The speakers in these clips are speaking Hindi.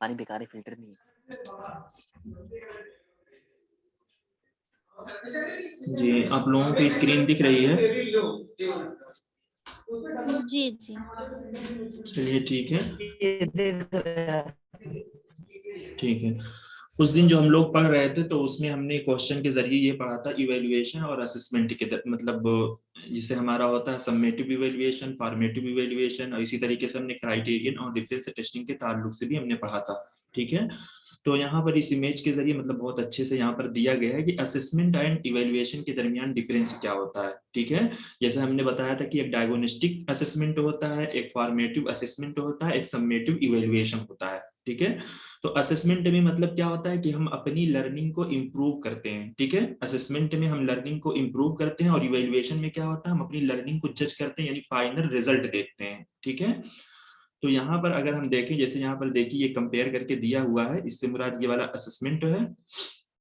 पानी बेकार है, फिल्टर नहीं है। जी, आप लोगों की स्क्रीन दिख रही है? जी जी चलिए ठीक है, ये देख रहे हैं। ठीक है। उस दिन जो हम लोग पढ़ रहे थे तो उसमें हमने क्वेश्चन के जरिए ये पढ़ा था इवेल्युएशन और असेसमेंट के मतलब जिसे हमारा होता है समेटिव इवेल्युएशन, फॉर्मेटिव इवेल्युएशन, और इसी तरीके से हमने क्राइटेरियन और डिफरेंस टेस्टिंग के ताल्लुक से भी हमने पढ़ा था। ठीक है, तो यहाँ पर इस इमेज के जरिए मतलब बहुत अच्छे से यहाँ पर दिया गया है कि असेसमेंट एंड इवेल्युएशन के दरमियान डिफरेंस क्या होता है। ठीक है, जैसे हमने बताया था कि एक डायग्नोस्टिक असेसमेंट होता है, एक फॉर्मेटिव असेसमेंट होता है, एक समेटिव इवेल्युएशन होता है। ठीक है, तो असेसमेंट में मतलब क्या होता है कि हम अपनी लर्निंग को इम्प्रूव करते हैं। ठीक है, असेसमेंट में हम लर्निंग को इम्प्रूव करते हैं, और इवेल्युएशन में क्या होता है, हम अपनी लर्निंग को जज करते हैं, यानी फाइनल रिजल्ट देखते हैं। ठीक है, तो यहाँ पर अगर हम देखें, जैसे यहाँ पर देखिए ये कंपेयर करके दिया हुआ है, इससे मुराद ये वाला असेसमेंट है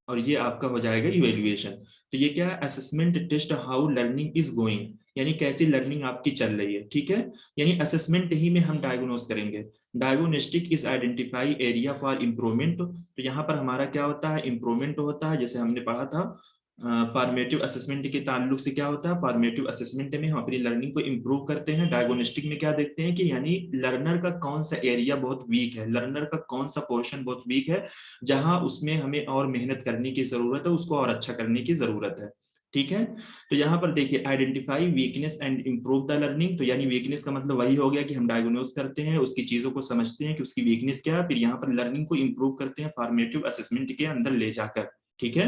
और ये आपका हो जाएगा इवेल्युएशन। तो ये क्या है, assessment test how learning is going, यानी कैसी लर्निंग आपकी चल रही है। ठीक है, यानी असेसमेंट ही में हम डायग्नोस करेंगे। Diagnostic is identify area for improvement, तो यहाँ पर हमारा क्या होता है, इम्प्रूवमेंट होता है, जैसे हमने पढ़ा था। फॉर्मेटिव असेसमेंट के ताल्लुक से क्या होता है, फॉर्मेटिव असेसमेंट में हम अपनी लर्निंग को इम्प्रूव करते हैं। डायग्नोस्टिक में क्या देखते हैं कि यानी लर्नर का कौन सा एरिया बहुत वीक है, लर्नर का कौन सा पोर्शन बहुत वीक है, जहां उसमें हमें और मेहनत करने की जरूरत है, उसको और अच्छा करने की जरूरत है। ठीक है, तो यहाँ पर देखिए identify weakness and improve the learning, तो यानी वीकनेस का मतलब वही हो गया कि हम डायग्नोस करते हैं, उसकी चीजों को समझते हैं कि उसकी वीकनेस क्या है, फिर यहाँ पर लर्निंग को इम्प्रूव करते हैं फॉर्मेटिव असेसमेंट के अंदर ले जाकर। ठीक है,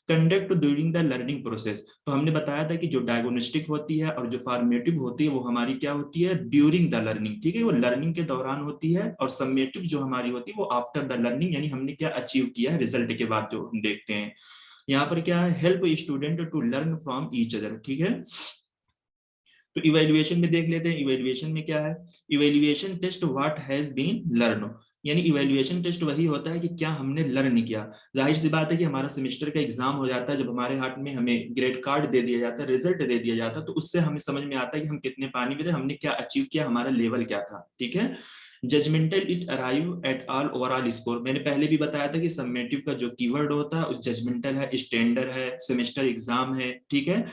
conduct during the learning process, तो हमने बताया था कि जो डायग्नोस्टिक होती है और जो फॉर्मेटिव होती है वो हमारी क्या होती है, ड्यूरिंग द लर्निंग। ठीक है, वो लर्निंग के दौरान होती है, और समेटिव जो हमारी होती है वो आफ्टर द लर्निंग, यानी हमने क्या अचीव किया है रिजल्ट के बाद जो हम देखते हैं। यहाँ पर क्या है, help student to learn from each other. ठीक है, तो इवेल्युएशन में देख लेते हैं, इवेल्युएशन में क्या है, evaluation test what has been learn, यानी इवेल्युएशन टेस्ट वही होता है कि क्या हमने लर्न किया। जाहिर सी बात है कि हमारा सेमेस्टर का एग्जाम हो जाता है, जब हमारे हाथ में हमें ग्रेड कार्ड दे दिया जाता है, रिजल्ट दे दिया जाता है, तो उससे हमें समझ में आता है कि हम कितने पानी में थे, हमने क्या अचीव किया, हमारा लेवल क्या था। ठीक है, judgemental it arrive at all overall score, मैंने पहले भी बताया था कि समेटिव का जो कीवर्ड होता है उस जजमेंटल है, स्टैंडर्ड है, सेमेस्टर एग्जाम है। ठीक है,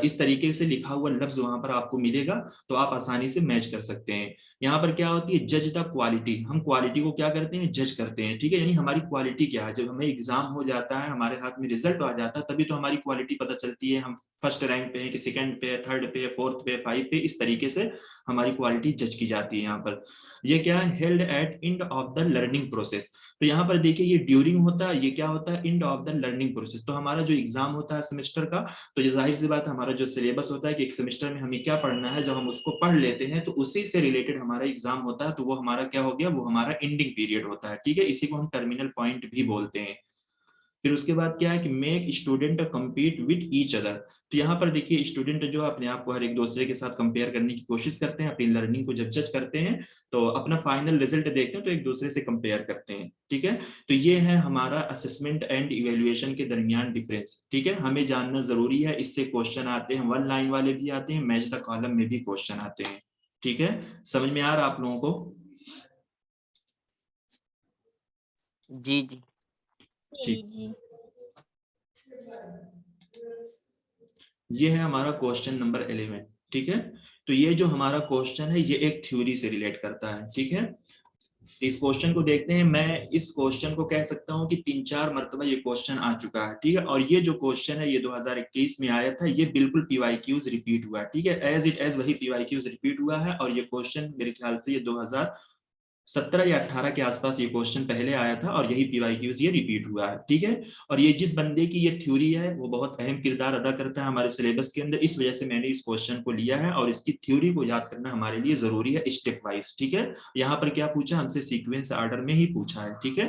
इस तरीके से लिखा हुआ लफ्ज वहां पर आपको मिलेगा, तो आप आसानी से मैच कर सकते हैं। यहाँ पर क्या होती है, जज द क्वालिटी, हम क्वालिटी को क्या करते हैं, जज करते हैं। ठीक है, यानी हमारी क्वालिटी क्या है, जब हमें एग्जाम हो जाता है, हमारे हाथ में रिजल्ट आ जाता है, तभी तो हमारी क्वालिटी पता चलती है, हम फर्स्ट रैंक पे हैं कि सेकंड पे, थर्ड पे, फोर्थ पे, फाइव पे, इस तरीके से हमारी क्वालिटी जज की जाती है। यहाँ पर ये क्या है, held at end of the learning process, तो यहाँ पर देखिए ये ड्यूरिंग होता है, ये क्या होता है, end of the learning process. तो हमारा जो एग्जाम होता है सेमेस्टर का, तो ये जाहिर सी बात है, हमारा जो सिलेबस होता है कि एक सेमेस्टर में हमें क्या पढ़ना है, जब हम उसको पढ़ लेते हैं तो उसी से रिलेटेड हमारा एग्जाम होता है, तो वो हमारा क्या हो गया, वो हमारा एंडिंग पीरियड होता है। ठीक है, इसी को हम टर्मिनल पॉइंट भी बोलते हैं। फिर उसके बाद क्या है कि make student compete with each other, तो यहाँ पर देखिए स्टूडेंट जो अपने आप को हर एक दूसरे के साथ कंपेयर करने की कोशिश करते हैं, अपनी लर्निंग को जब जज करते हैं तो अपना फाइनल रिजल्ट देखते हैं, तो एक दूसरे से कंपेयर करते हैं। ठीक है, तो ये है हमारा असेसमेंट एंड इवेल्युएशन के दरमियान डिफरेंस। ठीक है, हमें जानना जरूरी है, इससे क्वेश्चन आते हैं, वन लाइन वाले भी आते हैं, मैच द कॉलम में भी क्वेश्चन आते हैं। ठीक है, समझ में आ रहा आप लोगों को? जी जी जी जी ये है हमारा क्वेश्चन नंबर 11। ठीक है, तो ये जो हमारा क्वेश्चन है ये एक थ्योरी से रिलेट करता है। ठीक है, इस क्वेश्चन को देखते हैं, मैं इस क्वेश्चन को कह सकता हूं कि 3-4 मरतबा ये क्वेश्चन आ चुका है। ठीक है, और ये जो क्वेश्चन है ये 2021 में आया था, ये बिल्कुल पीवाईक्यूज रिपीट हुआ है। ठीक है, एज इट एज वही पीवाईक्यूज रिपीट हुआ है, और ये क्वेश्चन मेरे ख्याल से ये 2017 या 18 के आसपास ये क्वेश्चन पहले आया था, और यही पीवाईक्यूज ये रिपीट हुआ है। ठीक है, और ये जिस बंदे की ये थ्योरी है वो बहुत अहम किरदार अदा करता है हमारे सिलेबस के अंदर, इस वजह से मैंने इस क्वेश्चन को लिया है, और इसकी थ्योरी को याद करना हमारे लिए जरूरी है स्टेप वाइज। ठीक है, यहाँ पर क्या पूछा हमसे, सीक्वेंस ऑर्डर में ही पूछा है। ठीक है,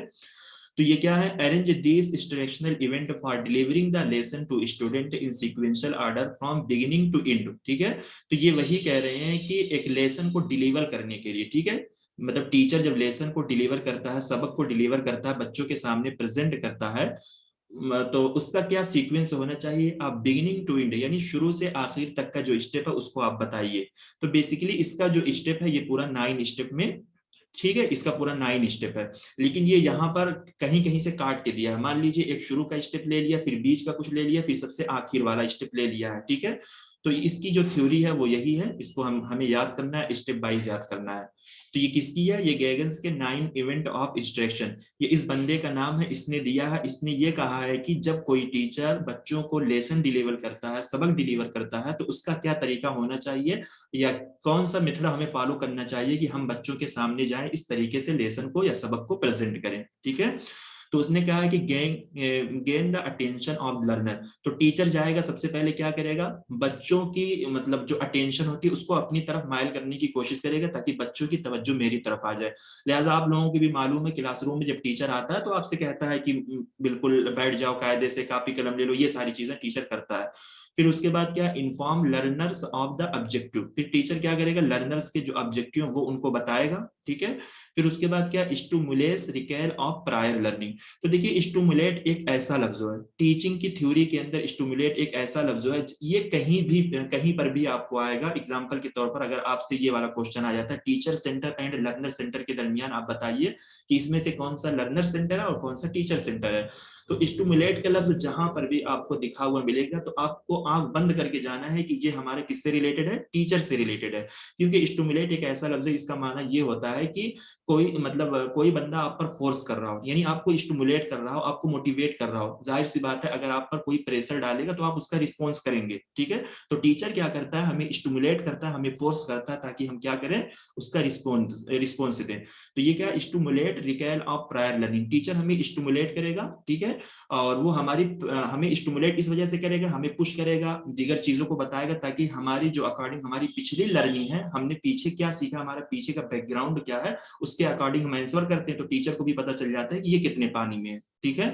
तो ये क्या है, arrange this instructional event for delivering the lesson to student in sequential order from beginning to end. ठीक है, तो ये वही कह रहे हैं कि एक लेसन को डिलीवर करने के लिए, ठीक है, मतलब टीचर जब लेसन को डिलीवर करता है, सबक को डिलीवर करता है, बच्चों के सामने प्रेजेंट करता है, तो उसका क्या सीक्वेंस होना चाहिए, आप बिगिनिंग टू एंड यानी शुरू से आखिर तक का जो स्टेप है उसको आप बताइए। तो बेसिकली इसका जो स्टेप है ये पूरा 9 स्टेप में ठीक है, इसका पूरा 9 स्टेप है। लेकिन ये यहाँ पर कहीं कहीं से काट के दिया है। मान लीजिए एक शुरू का स्टेप ले लिया, फिर बीच का कुछ ले लिया, फिर सबसे आखिर वाला स्टेप ले लिया है। ठीक है, तो इसकी जो थ्योरी है वो यही है, इसको हमें याद करना है, स्टेप बाइज याद करना है। तो ये किसकी है? ये गेगन्स के 9 इवेंट ऑफ इंस्ट्रक्शन। ये इस बंदे का नाम है, इसने दिया है। इसने ये कहा है कि जब कोई टीचर बच्चों को लेसन डिलीवर करता है, सबक डिलीवर करता है, तो उसका क्या तरीका होना चाहिए या कौन सा मेथड हमें फॉलो करना चाहिए कि हम बच्चों के सामने जाएं, इस तरीके से लेसन को या सबक को प्रेजेंट करें। ठीक है, तो उसने कहा है कि gain the attention of learner. तो टीचर जाएगा, सबसे पहले क्या करेगा? बच्चों की मतलब जो अटेंशन होती है उसको अपनी तरफ माइल करने की कोशिश करेगा, ताकि बच्चों की तवज्जो मेरी तरफ आ जाए। लिहाजा आप लोगों को भी मालूम है, क्लासरूम में जब टीचर आता है तो आपसे कहता है कि बिल्कुल बैठ जाओ, कायदे से कॉपी कलम ले लो, ये सारी चीजें टीचर करता है। फिर उसके बाद क्या? Inform learners of the objective. फिर टीचर क्या करेगा? लर्नर्स के जो ऑब्जेक्टिव वो उनको बताएगा। ठीक है, फिर उसके बाद क्या? स्टिमुलेस रिकॉल ऑफ प्रायर लर्निंग। तो देखिए, स्टिमुलेट एक ऐसा लफ्ज है टीचिंग की थ्योरी के अंदर, स्टिमुलेट एक ऐसा लफ्ज है, ये कहीं पर भी आपको आएगा। एग्जांपल के तौर पर अगर आपसे ये वाला क्वेश्चन आ जाता है, teacher centre and learner centre के दरमियान आप बताइए कि इसमें से कौन सा लर्नर सेंटर है और कौन सा टीचर सेंटर है। तो स्टिमुलेट का लफ्ज जहां पर भी आपको दिखा हुआ मिलेगा तो आपको आंख बंद करके जाना है कि ये हमारे किससे रिलेटेड है? टीचर से रिलेटेड है। क्योंकि स्टिमुलेट एक ऐसा लफ्ज है, इसका माना ये होता है कि कोई मतलब कोई बंदा आप पर फोर्स कर रहा हो, यानी आपको स्टिमुलेट कर रहा हो, आपको मोटिवेट कर रहा हो। जाहिर सी बात है, अगर आप पर कोई प्रेशर डालेगा तो आप उसका रिस्पॉन्स करेंगे। ठीक है, तो टीचर क्या करता है? हमें स्टिमुलेट करता है, हमें फोर्स करता है, ताकि हम क्या करें? उसका रिस्पॉन्स दें। तो ये क्या? Stimulate recall of prior learning. Teacher हमें स्टिमुलेट करेगा, ठीक है, और वो हमें स्टिमुलेट इस वजह से करेगा, हमें पुश करेगा, दीगर चीजों को बताएगा, ताकि हमारी जो अकॉर्डिंग हमारी पिछली लर्निंग है, हमने पीछे क्या सीखा, हमारा पीछे का बैकग्राउंड क्या है, उसके अकॉर्डिंग हम आंसर करते हैं, तो टीचर को भी पता चल जाता है कि ये कितने पानी में है। ठीक है,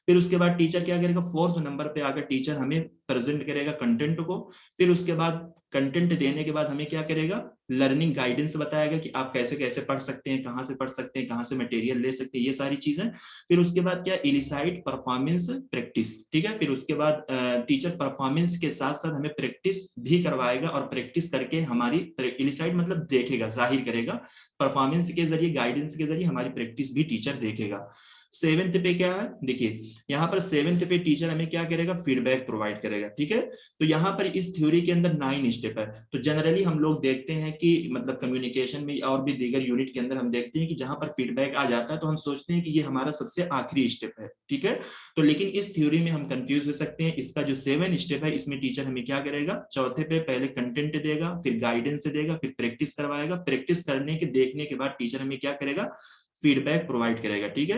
फिर उसके बाद टीचर क्या करेगा? 4th नंबर पे आकर टीचर हमें प्रेजेंट करेगा कंटेंट को। फिर उसके बाद कंटेंट देने के बाद हमें क्या करेगा? लर्निंग गाइडेंस बताएगा कि आप कैसे कैसे पढ़ सकते हैं, कहाँ से पढ़ सकते हैं, कहाँ से मटेरियल ले सकते हैं, ये सारी चीजें। फिर उसके बाद क्या? इलिसाइट परफॉर्मेंस प्रैक्टिस। ठीक है, फिर उसके बाद टीचर परफॉर्मेंस के साथ साथ हमें प्रैक्टिस भी करवाएगा, और प्रैक्टिस करके हमारी इलिसाइट मतलब देखेगा, जाहिर करेगा, परफॉर्मेंस के जरिए, गाइडेंस के जरिए हमारी प्रैक्टिस भी टीचर देखेगा। 7th पे क्या है? देखिए, यहाँ पर 7th पे टीचर हमें क्या करेगा? फीडबैक प्रोवाइड करेगा। ठीक है, तो यहाँ पर इस थ्योरी के अंदर 9 स्टेप है। तो जनरली हम लोग देखते हैं कि मतलब कम्युनिकेशन में और भी दीगर यूनिट के अंदर हम देखते हैं कि जहां पर फीडबैक आ जाता है तो हम सोचते हैं कि ये हमारा सबसे आखिरी स्टेप है। ठीक है, तो लेकिन इस थ्योरी में हम कंफ्यूज हो सकते हैं। इसका जो 7 स्टेप है, इसमें टीचर हमें क्या करेगा? चौथे पे पहले कंटेंट देगा, फिर गाइडेंस देगा, फिर प्रैक्टिस करवाएगा, प्रैक्टिस करने के देखने के बाद टीचर हमें क्या करेगा? फीडबैक प्रोवाइड करेगा। ठीक है,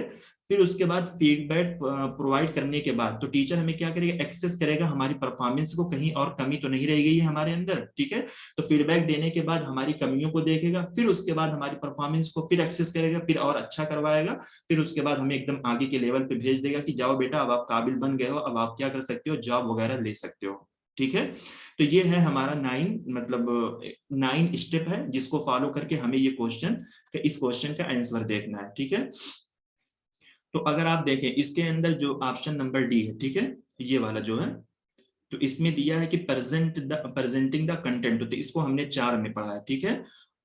फिर उसके बाद फीडबैक प्रोवाइड करने के बाद तो टीचर हमें क्या करेगा? एक्सेस करेगा हमारी परफॉर्मेंस को, कहीं और कमी तो नहीं रह गई है हमारे अंदर। ठीक है, तो फीडबैक देने के बाद हमारी कमियों को देखेगा, फिर उसके बाद हमारी परफॉर्मेंस को फिर एक्सेस करेगा, फिर और अच्छा करवाएगा, फिर उसके बाद हमें एकदम आगे के लेवल पे भेज देगा कि जाओ बेटा, अब आप काबिल बन गए हो, अब आप क्या कर सकते हो? जॉब वगैरह ले सकते हो। ठीक है, तो ये है हमारा 9 स्टेप है, जिसको फॉलो करके हमें ये इस क्वेश्चन का आंसर देखना है। ठीक है, तो अगर आप देखें इसके अंदर जो ऑप्शन नंबर डी है, ठीक है, ये वाला जो है, तो इसमें दिया है कि प्रेजेंटिंग द कंटेंट, तो इसको हमने 4 में पढ़ा है। ठीक है,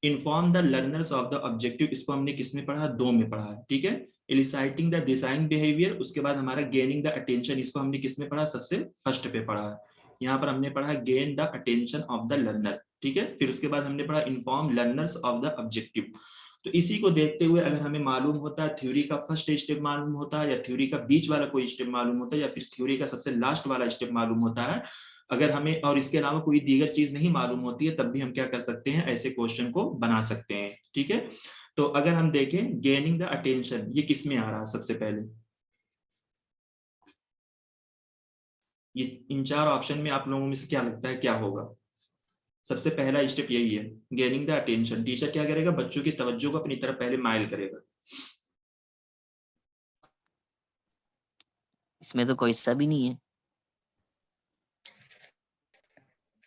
inform the learners of the objective, इसको हमने किस में पढ़ा? 2 में पढ़ा है। ठीक है, इलिसाइटिंग द डिजाइन बिहेवियर, उसके बाद हमारा गेनिंग द अटेंशन, इसको हमने किस में पढ़ा? सबसे फर्स्ट पे पढ़ा है। यहाँ पर हमने पढ़ा gain the attention of the learner. ठीक है, फिर उसके बाद हमने पढ़ा inform learners of the objective. तो इसी को देखते हुए अगर हमें मालूम होता है, थ्योरी का फर्स्ट स्टेप मालूम होता है, या थ्योरी का बीच वाला कोई स्टेप मालूम होता है, या फिर थ्योरी का सबसे लास्ट वाला स्टेप मालूम होता है, अगर हमें और इसके अलावा कोई दीगर चीज नहीं मालूम होती है, तब भी हम क्या कर सकते हैं? ऐसे क्वेश्चन को बना सकते हैं। ठीक है, तो अगर हम देखें गेनिंग द अटेंशन, ये किस में आ रहा है? सबसे पहले ये इन 4 ऑप्शन में आप लोगों में से क्या लगता है क्या होगा? सबसे पहला स्टेप यही है, गेनिंग द अटेंशन। टीचर क्या करेगा? बच्चों की तवज्जो को अपनी तरफ पहले माइल करेगा। इसमें तो कोई सा भी नहीं है।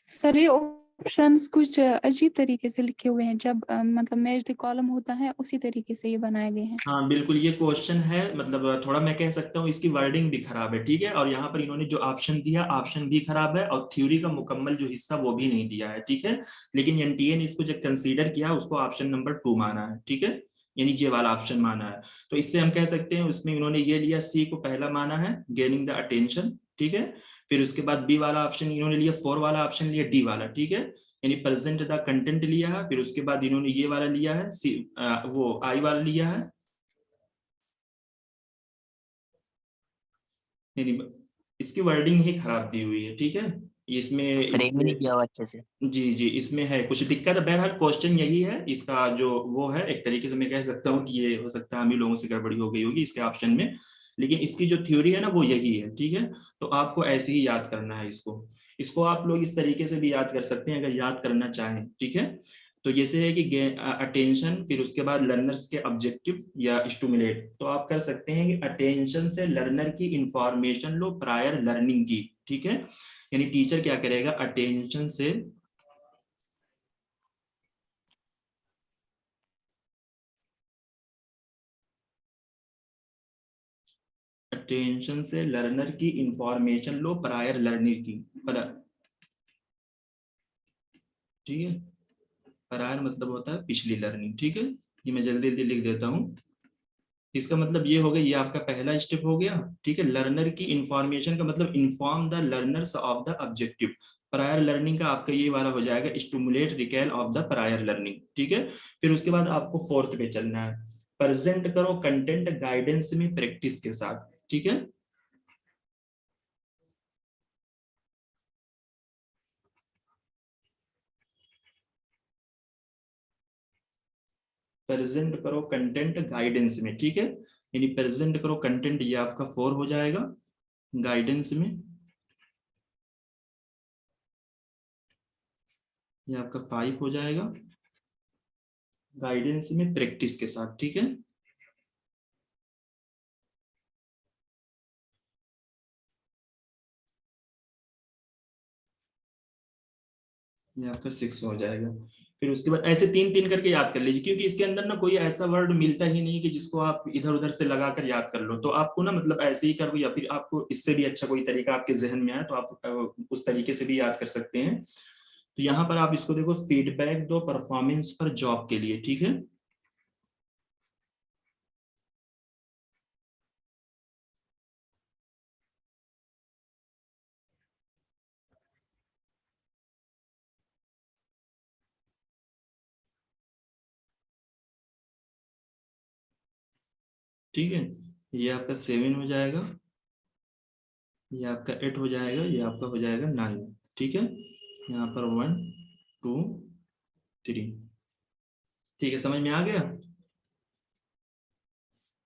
सर ये ऑप्शंस कुछ अजीब तरीके से लिखे हुए हैं, जब मतलब मैच द कॉलम होता है उसी तरीके से ये बनाए गए हैं। हाँ बिल्कुल, ये क्वेश्चन है, मतलब थोड़ा मैं कह सकता हूँ इसकी वर्डिंग भी खराब है। ठीक है, और यहाँ पर इन्होंने जो ऑप्शन दिया, ऑप्शन भी खराब है, और थ्योरी का मुकम्मल जो हिस्सा वो भी नहीं दिया है। ठीक है, लेकिन एनटीए ने इसको जब कंसीडर किया, उसको ऑप्शन नंबर 2 माना है। ठीक है, यानी ये वाला ऑप्शन माना है। तो इससे हम कह सकते हैं उसमें इन्होंने ये लिया, सी को पहला माना है, गेनिंग द अटेंशन, ठीक है। फिर उसके बाद बी वाला ऑप्शन इन्होंने लिया, 4 वाला ऑप्शन लिया, डी वाला, ठीक है, यानी प्रेजेंट द कंटेंट लिया है। फिर उसके बाद इन्होंने ये वाला लिया है, सी वो आई वाला लिया है, यानी इसकी वर्डिंग ही खराब दी हुई है, ठीक है, इसमें फ्रेम ही नहीं किया हुआ अच्छे से। जी जी, इसमें है कुछ दिक्कत। बहरहाल क्वेश्चन यही है, इसका जो वो है एक तरीके से मैं कह सकता हूँ कि ये हो सकता है हम ही लोगों से गड़बड़ी हो गई होगी इसके ऑप्शन में, लेकिन इसकी जो थ्योरी है ना वो यही है, ठीक है। तो आपको ऐसे ही याद करना है इसको। इसको आप लोग इस तरीके से भी याद कर सकते हैं अगर याद करना चाहें, ठीक है। तो जैसे है कि अटेंशन, फिर उसके बाद लर्नर्स के ऑब्जेक्टिव या स्टिमुलेट, तो आप कर सकते हैं कि अटेंशन से लर्नर की इंफॉर्मेशन लो प्रायर लर्निंग की, ठीक है। यानी टीचर क्या करेगा, अटेंशन से लर्नर की इंफॉर्मेशन लो प्रायर लर्निंग की, ठीक है। प्रायर मतलब होता है पिछली लर्निंग, ठीक है। ये मैं जल्दी जल्दी लिख देता हूँ। इसका मतलब ये हो गया, ये आपका पहला स्टेप हो गया, ठीक है। लर्नर की इंफॉर्मेशन का मतलब inform the learners of the objective. Prior learning का आपका ये वाला हो जाएगा, stimulate recall of the prior learning, ठीक है। फिर उसके बाद आपको फोर्थ पे चलना है, प्रेजेंट करो कंटेंट गाइडेंस में प्रैक्टिस के साथ, ठीक है। प्रेजेंट करो कंटेंट गाइडेंस में, ठीक है। यानी प्रेजेंट करो कंटेंट, ये आपका 4 हो जाएगा, गाइडेंस में ये आपका 5 हो जाएगा, गाइडेंस में प्रैक्टिस के साथ, ठीक है। ये आपका 6 हो जाएगा। फिर उसके बाद ऐसे 3-3 करके याद कर लीजिए, क्योंकि इसके अंदर ना कोई ऐसा वर्ड मिलता ही नहीं कि जिसको आप इधर उधर से लगाकर याद कर लो। तो आपको ना मतलब ऐसे ही करो, या फिर आपको इससे भी अच्छा कोई तरीका आपके जहन में आए तो आप उस तरीके से भी याद कर सकते हैं। तो यहाँ पर आप इसको देखो, फीडबैक दो परफॉर्मेंस पर जॉब के लिए, ठीक है। ठीक है, ये आपका 7 हो जाएगा, ये आपका 8 हो जाएगा, ये आपका हो जाएगा 9, ठीक है। यहाँ पर 1 2 3, ठीक है, समझ में आ गया।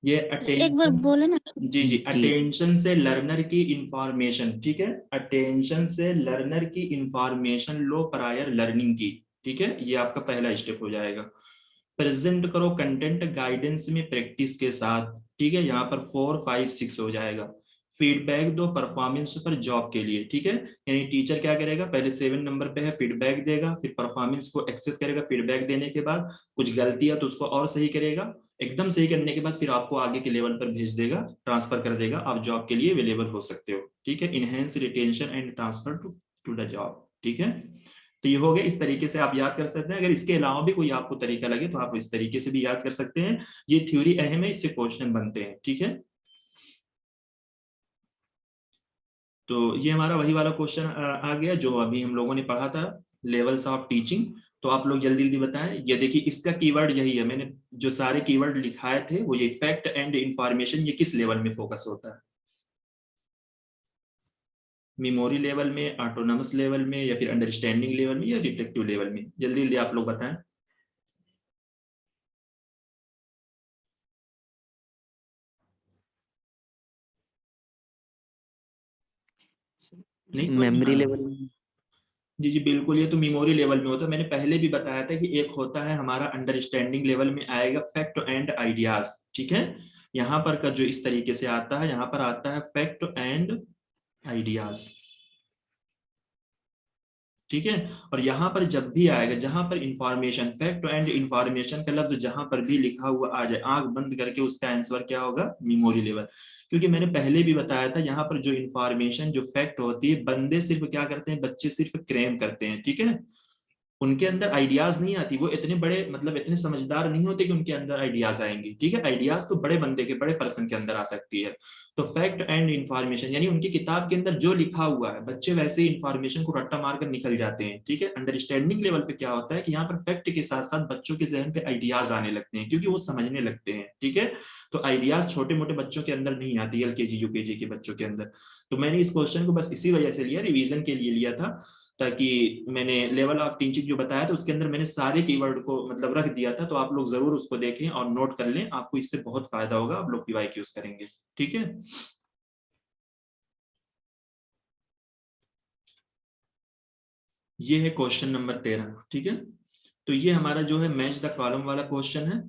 ये एक बार अटेंशन, बोले ना। जी जी, अटेंशन से लर्नर की इंफॉर्मेशन, ठीक है, अटेंशन से लर्नर की इंफॉर्मेशन लो प्रायर लर्निंग की, ठीक है, ये आपका पहला स्टेप हो जाएगा। प्रेजेंट करो कंटेंट गाइडेंस में प्रैक्टिस के साथ, ठीक है, यहाँ पर 4 5 6 हो जाएगा। फीडबैक दो परफॉर्मेंस पर जॉब के लिए, ठीक है। यानी टीचर क्या करेगा, पहले 7 नंबर पे है फीडबैक देगा, फिर परफॉर्मेंस को एक्सेस करेगा, फीडबैक देने के बाद कुछ गलती है तो उसको और सही करेगा, एकदम सही करने के बाद फिर आपको आगे के लेवल पर भेज देगा, ट्रांसफर कर देगा, आप जॉब के लिए अवेलेबल हो सकते हो, ठीक है। Enhance retention and transfer to the job, ठीक है। तो ये हो गया, इस तरीके से आप याद कर सकते हैं। अगर इसके अलावा भी कोई आपको तरीका लगे तो आप इस तरीके से भी याद कर सकते हैं। ये थ्योरी अहम है, इससे क्वेश्चन बनते हैं, ठीक है। तो ये हमारा वही वाला क्वेश्चन आ गया जो अभी हम लोगों ने पढ़ा था, लेवल्स ऑफ टीचिंग। तो आप लोग जल्दी जल्दी बताएं। ये देखिए, इसका कीवर्ड यही है, मैंने जो सारे कीवर्ड लिखाए थे वो ये फैक्ट एंड इंफॉर्मेशन, ये किस लेवल में फोकस होता है, मेमोरी लेवल में, ऑटोनॉमस लेवल में, या फिर अंडरस्टैंडिंग लेवल में, या रिफ्लेक्टिव लेवल में? जल्दी जल्दी आप लोग बताएं। नहीं समझ में मेमोरी आ रहा? लेवल में। जी जी बिल्कुल, ये तो मेमोरी लेवल में होता है। मैंने पहले भी बताया था कि एक होता है हमारा अंडरस्टैंडिंग लेवल में आएगा फैक्ट एंड आइडियाज, ठीक है। यहाँ पर का जो इस तरीके से आता है, यहाँ पर आता है फैक्ट एंड आइडियाज, ठीक है। और यहाँ पर जब भी आएगा, जहां पर इंफॉर्मेशन, फैक्ट एंड इंफॉर्मेशन का लफ्ज जहां पर भी लिखा हुआ आ जाए, आंख बंद करके उसका आंसर क्या होगा, मेमोरी लेवल। क्योंकि मैंने पहले भी बताया था, यहाँ पर जो इंफॉर्मेशन, जो फैक्ट होती है, बंदे सिर्फ क्या करते हैं, बच्चे सिर्फ क्रेम करते हैं, ठीक है। उनके अंदर आइडियाज नहीं आती, वो इतने बड़े मतलब इतने समझदार नहीं होते कि उनके अंदर आइडियाज आएंगे, ठीक है। आइडियाज तो बड़े बंदे के, बड़े पर्सन के अंदर आ सकती है। तो फैक्ट एंड इंफॉर्मेशन, यानी उनकी किताब के अंदर जो लिखा हुआ है, बच्चे वैसे ही इंफॉर्मेशन को रट्टा मारकर निकल जाते हैं, ठीक है। अंडरस्टैंडिंग लेवल पे क्या होता है कि यहाँ पर फैक्ट के साथ साथ बच्चों के जहन पे आइडियाज आने लगते हैं, क्योंकि वो समझने लगते हैं, ठीक है। तो आइडियाज छोटे मोटे बच्चों के अंदर नहीं आती, एलकेजी यूकेजी के बच्चों के अंदर। तो मैंने इस क्वेश्चन को बस इसी वजह से लिया, रिवीजन के लिए लिया था, ताकि मैंने लेवल ऑफ टीचिंग जो बताया था उसके अंदर मैंने सारे कीवर्ड को मतलब रख दिया था, तो आप लोग जरूर उसको देखें और नोट कर लें, आपको इससे बहुत फायदा होगा, आप लोग पीवाईक्यूज करेंगे, ठीक है। ये है क्वेश्चन नंबर 13, ठीक है। तो ये हमारा जो है मैच द कॉलम वाला क्वेश्चन है।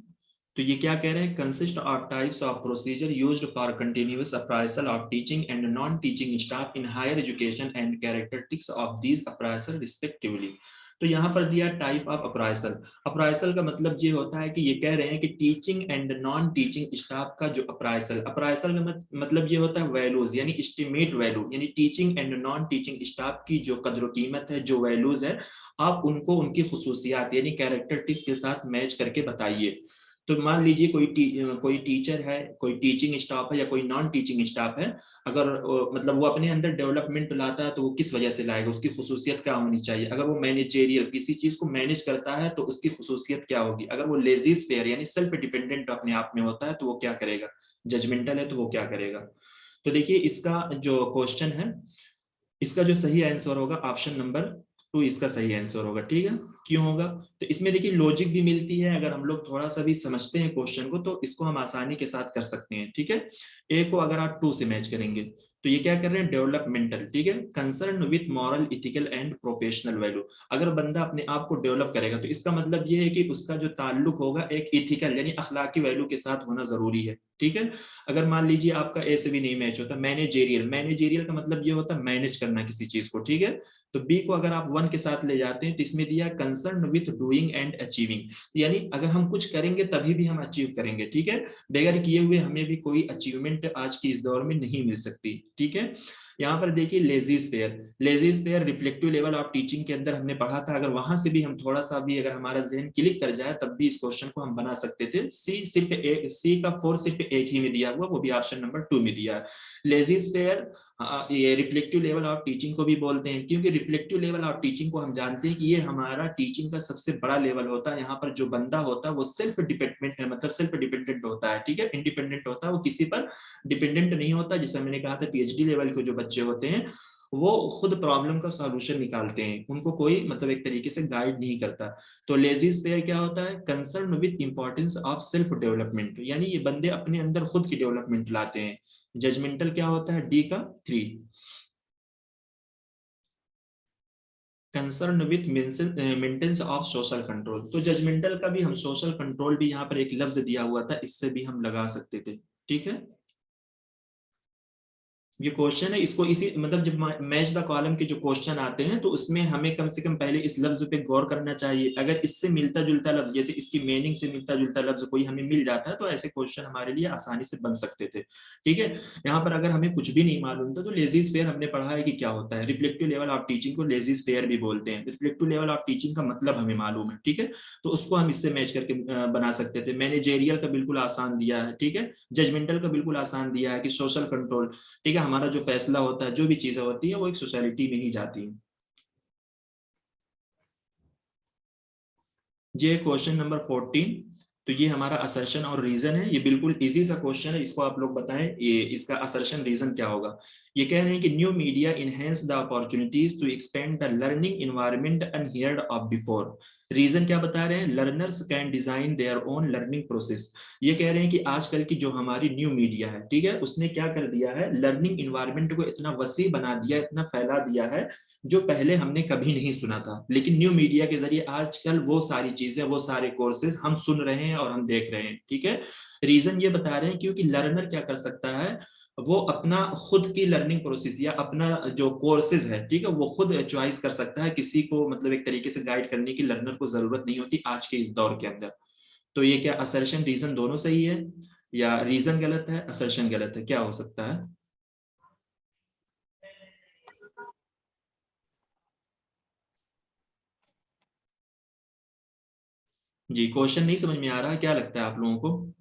तो ये क्या कह रहे हैं, consist of types of procedure used for continuous appraisal of teaching and non teaching staff in higher education and characteristics of these appraisal respectively. तो यहाँ पर दिया टाइप ऑफ अप्राइजल। अप्राइजल का मतलब ये होता है कि ये कह रहे हैं कि teaching and non teaching staff का जो अप्राइजल, अप्राइजल का मतलब ये होता है वैल्यूज, यानी एस्टिमेट वैल्यू, यानी teaching and non teaching staff की जो कद्र कीमत है, जो वैल्यूज है, आप उनको उनकी खुसूसियात यानी कैरेक्टरिस्टिक्स के साथ मैच करके बताइए। तो मान लीजिए कोई टीचर है, कोई टीचिंग स्टाफ है या कोई नॉन टीचिंग स्टाफ है, अगर मतलब वो अपने अंदर डेवलपमेंट लाता है तो वो किस वजह से लाएगा, उसकी खुसूसियत क्या होनी चाहिए। अगर वो मैनेजेरियल किसी चीज को मैनेज करता है तो उसकी खुसूसियत क्या होगी। अगर वो लेजीज फेयर यानी सेल्फ डिपेंडेंट अपने आप में होता है तो वो क्या करेगा, जजमेंटल है तो वो क्या करेगा। तो देखिए इसका जो क्वेश्चन है, इसका जो सही आंसर होगा ऑप्शन नंबर 2 इसका सही आंसर होगा, ठीक है। क्यों होगा, तो इसमें देखिए लॉजिक भी मिलती है, अगर हम लोग थोड़ा सा भी समझते हैं क्वेश्चन को तो इसको हम आसानी के साथ कर सकते हैं, ठीक है। ए को अगर आप 2 से मैच करेंगे तो ये क्या कर रहे हैं, डेवलपमेंटल, ठीक है, concern with moral ethical and professional value. अगर बंदा अपने आप को डेवलप करेगा तो इसका मतलब ये है कि उसका जो ताल्लुक होगा एक इथिकल यानी अखलाकी वैल्यू के साथ होना जरूरी है, ठीक है। अगर मान लीजिए आपका ए से भी नहीं मैच होता, मैनेजेरियल, मैनेजेरियल का मतलब ये होता है मैनेज करना किसी चीज को, ठीक है। तो बी को अगर आप 1 के साथ ले जाते हैं तो इसमें दिया concern with doing and achieving, यानी अगर हम कुछ करेंगे तभी भी हम अचीव करेंगे, ठीक है। बगैर किए हुए हमें भी कोई अचीवमेंट आज की इस दौर में नहीं मिल सकती, ठीक है। यहाँ पर देखिए laissez faire, laissez faire reflective level of teaching के अंदर हमने पढ़ा था, अगर वहां से भी हम थोड़ा सा भी अगर हमारा जहन क्लिक कर जाए तब भी इस क्वेश्चन को हम बना सकते थे। सी का 4 सिर्फ एक ही में दिया हुआ, वो भी ऑप्शन नंबर 2 में दिया है। लेजीज पेयर ये रिफ्लेक्टिव लेवल ऑफ टीचिंग को भी बोलते हैं, क्योंकि रिफ्लेक्टिव लेवल ऑफ टीचिंग को हम जानते हैं कि ये हमारा टीचिंग का सबसे बड़ा लेवल होता है। यहाँ पर जो बंदा होता है वो सेल्फ डिपेंडेंट है, मतलब सेल्फ डिपेंडेंट होता है, ठीक है, इंडिपेंडेंट होता है, वो किसी पर डिपेंडेंट नहीं होता। जैसे मैंने कहा था पीएचडी लेवल के जो बच्चे होते हैं वो खुद प्रॉब्लम का सॉल्यूशन निकालते हैं, उनको कोई मतलब एक तरीके से गाइड नहीं करता। तो लेजीज पेयर क्या होता है, concern with importance of self development, यानी ये बंदे अपने अंदर खुद की डेवलपमेंट लाते हैं। जजमेंटल क्या होता है, डी का 3, concern with maintenance of social control. तो जजमेंटल का भी हम सोशल कंट्रोल भी यहाँ पर एक लफ्ज दिया हुआ था, इससे भी हम लगा सकते थे, ठीक है। ये क्वेश्चन है, इसको इसी मतलब जब मैच द कॉलम के जो क्वेश्चन आते हैं तो उसमें हमें कम से कम पहले इस लफ्ज पे गौर करना चाहिए। अगर इससे मिलता जुलता लफ्ज, जैसे इसकी मीनिंग से मिलता जुलता लफ्ज कोई हमें मिल जाता है तो ऐसे क्वेश्चन हमारे लिए आसानी से बन सकते थे, ठीक है। यहाँ पर अगर हमें कुछ भी नहीं मालूम था तो लेजीज फेयर हमने पढ़ा है कि क्या होता है। रिफ्लेक्टिव लेवल ऑफ टीचिंग को लेजीज फेयर भी बोलते हैं, रिफ्लेक्टिव लेवल ऑफ टीचिंग का मतलब हमें मालूम है, ठीक है। तो उसको हम इससे मैच करके बना सकते थे। मैनेजेरियल का बिल्कुल आसान दिया है, ठीक है। जजमेंटल का बिल्कुल आसान दिया है कि सोशल कंट्रोल, ठीक है, हमारा जो फैसला होता है, जो भी चीजें होती है वो एक सोसाइटी में ही जाती है। ये क्वेश्चन नंबर 14, तो ये हमारा असर्शन और रीजन है। ये बिल्कुल इजी सा क्वेश्चन है, इसको आप लोग बताएं ये इसका असर्शन रीजन क्या होगा। ये कह रहे हैं कि new media enhance the opportunities to expand the learning environment unheard of before. Reason क्या बता रहे हैं, learners can design their own learning process. ये कह रहे हैं कि आजकल की जो हमारी न्यू मीडिया है, ठीक है, उसने क्या कर दिया है, लर्निंग एनवायरनमेंट को इतना वसी बना दिया, इतना फैला दिया है जो पहले हमने कभी नहीं सुना था। लेकिन न्यू मीडिया के जरिए आजकल वो सारी चीजें, वो सारे कोर्सेज हम सुन रहे हैं और हम देख रहे हैं, ठीक है। रीजन ये बता रहे हैं क्योंकि लर्नर क्या कर सकता है, वो अपना खुद की लर्निंग प्रोसेस या अपना जो कोर्सेज है, ठीक है, वो खुद चॉइस कर सकता है। किसी को मतलब एक तरीके से गाइड करने की लर्नर को जरूरत नहीं होती आज के इस दौर के अंदर। तो ये क्या असर्शन रीजन दोनों सही है या रीजन गलत है, असर्शन गलत है, क्या हो सकता है। जी, क्वेश्चन नहीं समझ में आ रहा, क्या लगता है आप लोगों को?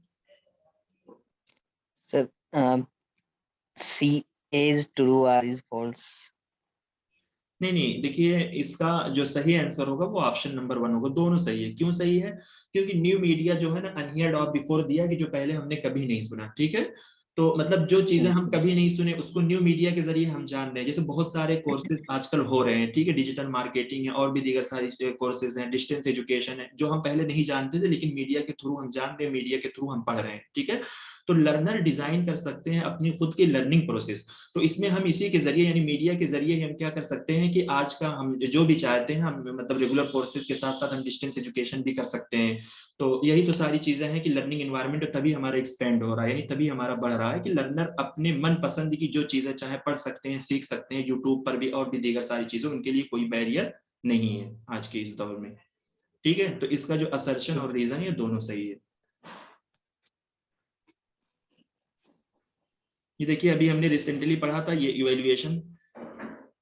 सर सी इज ट्रू और इज फॉल्स। नहीं, देखिए इसका जो सही आंसर होगा वो ऑप्शन नंबर 1 होगा। दोनों सही है। क्यों सही है? क्योंकि न्यू मीडिया जो है ना, अनहियर्ड ऑफ बिफोर दिया कि जो पहले हमने कभी नहीं सुना, ठीक है। तो मतलब जो चीजें हम कभी नहीं सुने उसको न्यू मीडिया के जरिए हम जान रहे हैं। जैसे बहुत सारे कोर्सेज आजकल हो रहे हैं, ठीक है, डिजिटल मार्केटिंग है और भी दीगर सारी कोर्सेज हैं, डिस्टेंस एजुकेशन है, जो हम पहले नहीं जानते थे लेकिन मीडिया के थ्रू हम जान रहे हैं, मीडिया के थ्रू हम पढ़ रहे हैं, ठीक है। तो लर्नर डिजाइन कर सकते हैं अपनी खुद की लर्निंग प्रोसेस। तो इसमें हम इसी के जरिए यानी मीडिया के जरिए हम क्या कर सकते हैं कि आज का हम जो भी चाहते हैं हम मतलब रेगुलर कोर्सेज के साथ साथ हम डिस्टेंस एजुकेशन भी कर सकते हैं। तो यही तो सारी चीजें हैं कि लर्निंग एनवायरनमेंट तभी हमारा एक्सपेंड हो रहा है, यानी तभी हमारा बढ़ रहा है कि लर्नर अपने मन पसंद की जो चीजें चाहे पढ़ सकते हैं, सीख सकते हैं, यूट्यूब पर भी और भी दीगर सारी चीजें, उनके लिए कोई बैरियर नहीं है आज के इस दौर में, ठीक है। तो इसका जो असर्शन और रीजन है दोनों सही है। ये देखिए अभी हमने रिसेंटली पढ़ा था ये इवैल्यूएशन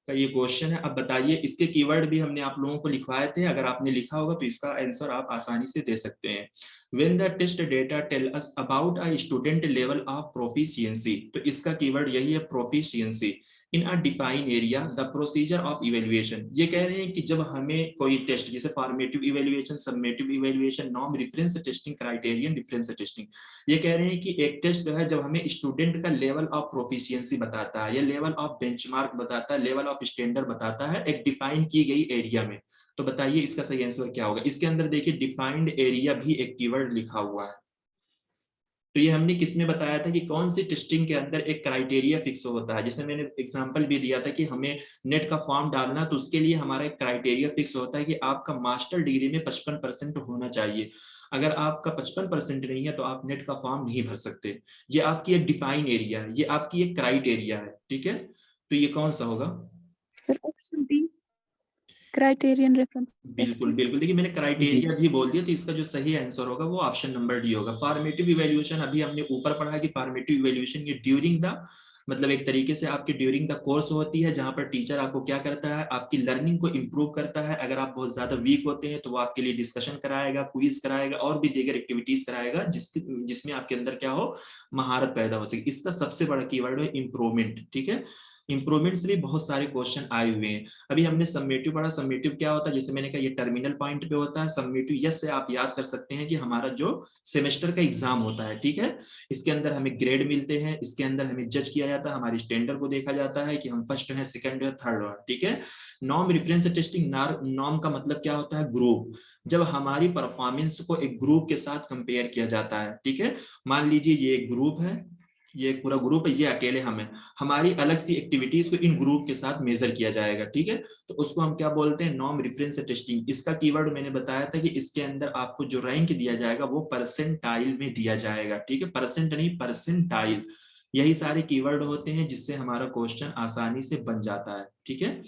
का ये क्वेश्चन है। अब बताइए, इसके कीवर्ड भी हमने आप लोगों को लिखवाए थे, अगर आपने लिखा होगा तो इसका आंसर आप आसानी से दे सकते हैं। When the test data tell us about a student level of proficiency, तो इसका कीवर्ड यही है proficiency in a defined area, the procedure of evaluation। ये कह रहे हैं कि जब हमें कोई टेस्ट जैसे formative evaluation, summative evaluation, norm reference testing, criterion difference testing, ये कह रहे हैं कि एक टेस्ट जो है जब हमें स्टूडेंट का लेवल ऑफ प्रोफिशिएंसी बताता है या लेवल ऑफ बेंचमार्क बताता है, लेवल ऑफ स्टैंडर्ड बताता है एक डिफाइन की गई एरिया में, तो बताइए इसका सही आंसर क्या होगा। इसके अंदर देखिए डिफाइंड एरिया भी एक कीवर्ड लिखा हुआ है। तो ये हमने किसमें बताया था कि कौन सी टेस्टिंग के अंदर एक क्राइटेरिया फिक्स होता है। जैसे मैंने एग्जांपल भी दिया था कि हमें नेट का फॉर्म डालना, तो उसके लिए हमारा एक क्राइटेरिया फिक्स होता है कि आपका मास्टर डिग्री में 55% होना चाहिए। अगर आपका 55% नहीं है तो आप नेट का फॉर्म नहीं भर सकते। ये आपकी एक डिफाइन एरिया है, ये आपकी एक क्राइटेरिया है, ठीक है। तो ये कौन सा होगा? Sir option B, criterion reference बिल्कुल टेस्टिंग। देखिए मैंने क्राइटेरिया भी बोल दिया, तो इसका जो सही आंसर होगा वो ऑप्शन नंबर डी होगा। फॉर्मेटिव इवैल्यूएशन अभी हमने ऊपर पढ़ा कि फॉर्मेटिव इवैल्यूएशन ये ड्यूरिंग द मतलब एक तरीके से आपके ड्यूरिंग द कोर्स होती है, जहां पर टीचर आपको क्या करता है, आपकी लर्निंग को इम्प्रूव करता है। अगर आप बहुत ज्यादा वीक होते हैं तो वो आपके लिए डिस्कशन कराएगा, क्विज कराएगा और भी दीगर एक्टिविटीज कराएगा जिसमें आपके अंदर क्या हो, महारत पैदा हो सके। इसका सबसे बड़ा कीवर्ड है इम्प्रूवमेंट, ठीक है। इंप्रूवमेंट से भी बहुत सारे क्वेश्चन आए हुए हैं। अभी हमने सबमेटिव पढ़ा, सबमेटिव क्या होता है, जैसे मैंने कहा ये टर्मिनल पॉइंट पे होता है। सबमेटिव यस से आप याद कर सकते हैं कि हमारा जो सेमेस्टर का एग्जाम होता है, ठीक है, इसके अंदर हमें ग्रेड मिलते हैं, इसके अंदर हमें जज किया जाता है, हमारी स्टैंडर्ड को देखा जाता है कि हम फर्स्ट है, सेकंड है, थर्ड है, ठीक है। नॉर्म रेफरेंस टेस्टिंग, नॉर्म का मतलब क्या होता है, ग्रुप। जब हमारी परफॉर्मेंस को एक ग्रुप के साथ कंपेयर किया जाता है, ठीक है। मान लीजिए ये एक ग्रुप है, ये एक पूरा ग्रुप है, ये अकेले हम हैं, हमारी अलग सी एक्टिविटीज को इन ग्रुप के साथ मेजर किया जाएगा, ठीक है। तो उसको हम क्या बोलते हैं, नॉर्म रेफरेंस टेस्टिंग। इसका कीवर्ड मैंने बताया था कि इसके अंदर आपको जो रैंक दिया जाएगा वो परसेंटाइल में दिया जाएगा, ठीक है, परसेंट नहीं परसेंटाइल। यही सारे कीवर्ड होते हैं जिससे हमारा क्वेश्चन आसानी से बन जाता है, ठीक है।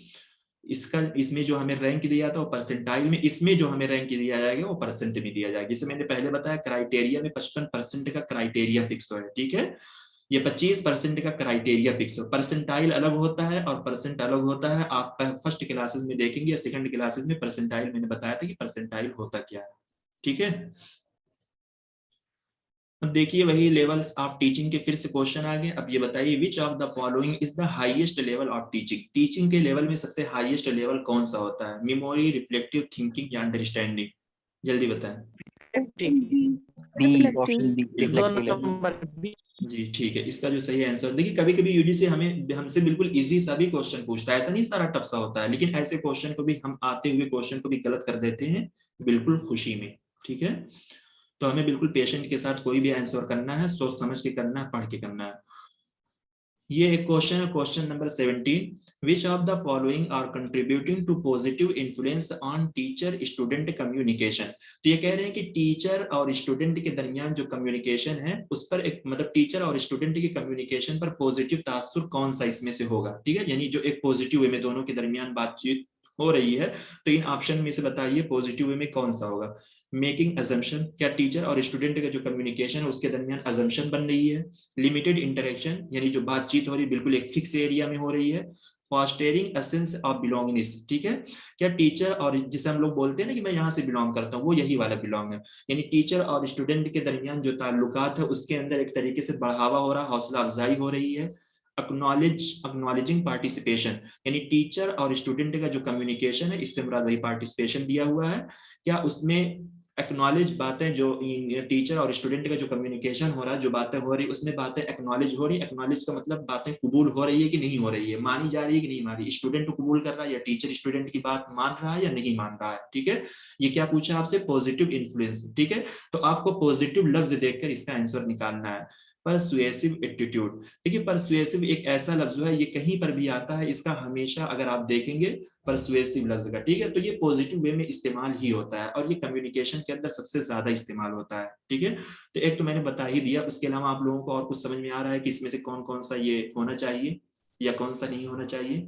इसका इसमें जो हमें रैंक दिया था वो परसेंटाइल में, इसमें जो हमें रैंक दिया जाएगा वो परसेंट में दिया जाएगा। जैसे मैंने पहले बताया क्राइटेरिया में 55% का क्राइटेरिया फिक्स है, ठीक है। ये 25% का क्राइटेरिया फिक्स हो, परसेंटाइल अलग होता है और परसेंट अलग होता है। आप फर्स्ट क्लासेस में देखेंगे या सेकंड क्लासेस में परसेंटाइल मैंने बताया था कि परसेंटाइल होता क्या है, ठीक है। अब देखिए वही लेवल्स ऑफ टीचिंग के फिर से क्वेश्चन आ गए। अब ये बताइए which of the following is the highest level of teaching. Teaching के लेवल में सबसे हाईएस्ट लेवल कौन सा होता है, मेमोरी, रिफ्लेक्टिव थिंकिंग या अंडरस्टैंडिंग? जल्दी बताएं। बी, ऑप्शन बी, दो रिफ्लेक्टिव लेवल। Number B. जी ठीक है, इसका जो सही आंसर देखिए, कभी कभी यूजीसी हमें हमसे बिल्कुल इजी सा भी क्वेश्चन पूछता है, ऐसा नहीं सारा टफ सा होता है, लेकिन ऐसे क्वेश्चन को भी हम आते हुए क्वेश्चन को भी गलत कर देते हैं बिल्कुल खुशी में, ठीक है। तो हमें बिल्कुल पेशेंट के साथ कोई भी आंसर करना है, सोच समझ के करना है, पढ़ के करना है। ये एक क्वेश्चन है, question number 17, which of the following are contributing to positive influence on teacher student communication. तो ये कह रहे हैं कि टीचर और स्टूडेंट के दरमियान जो कम्युनिकेशन है उस पर एक मतलब टीचर और स्टूडेंट के कम्युनिकेशन पर पॉजिटिव तासुर कौन सा इसमें से होगा, ठीक है, यानी जो एक पॉजिटिव वे में दोनों के दरमियान बातचीत हो रही है। तो इन ऑप्शन में से बताइए पॉजिटिव वे में कौन सा होगा। मेकिंग अजम्पशन, क्या टीचर और स्टूडेंट का जो कम्युनिकेशन है उसके दरमियान अजम्पशन बन रही है। लिमिटेड इंटरेक्शन, यानी जो बातचीत हो रही है बिल्कुल एक फिक्स एरिया में हो रही है। फॉस्टरिंग एसेंस ऑफ बिलोंगिंगनेस, ठीक है। क्या टीचर और, जिसे हम लोग बोलते हैं ना कि मैं यहाँ से बिलोंग करता हूँ, वो यही वाला बिलोंग है। यानी टीचर और स्टूडेंट के दरमियान जो ताल्लुकात है उसके अंदर एक तरीके से बढ़ावा हो रहा, हौसला अफजाई हो रही है। अक्नॉलेजिंग पार्टिसिपेशन, यानी टीचर और स्टूडेंट का जो कम्युनिकेशन है, इससे मुराद वही पार्टिसिपेशन दिया हुआ है। क्या उसमें एक्नॉलेज बातें, जो टीचर और स्टूडेंट का जो कम्युनिकेशन हो रहा है, जो बातें हो रही, उसमें बातें एक्नॉलेज हो रही। एक्नॉलेज का मतलब बातें कबूल हो रही है कि नहीं हो रही है, मानी जा रही है कि नहीं मानी, स्टूडेंट कबूल कर रहा है या टीचर स्टूडेंट की बात मान रहा है या नहीं मान रहा है, ठीक है। ये क्या पूछा आपसे, पॉजिटिव इन्फ्लुएंस, ठीक है। तो आपको पॉजिटिव लफ्ज देखकर इसका आंसर निकालना है। परसुएसिव एटीट्यूड, देखिए परसुएसिव एक ऐसा लफ्ज है, ये कहीं पर भी आता है, इसका हमेशा अगर आप देखेंगे परसुएसिव लफ्ज का, ठीक है, तो ये पॉजिटिव वे में इस्तेमाल ही होता है और ये कम्युनिकेशन के अंदर सबसे ज्यादा इस्तेमाल होता है, ठीक है। तो एक तो मैंने बता ही दिया, उसके अलावा आप लोगों को और कुछ समझ में आ रहा है कि इसमें से कौन कौन सा ये होना चाहिए या कौन सा नहीं होना चाहिए?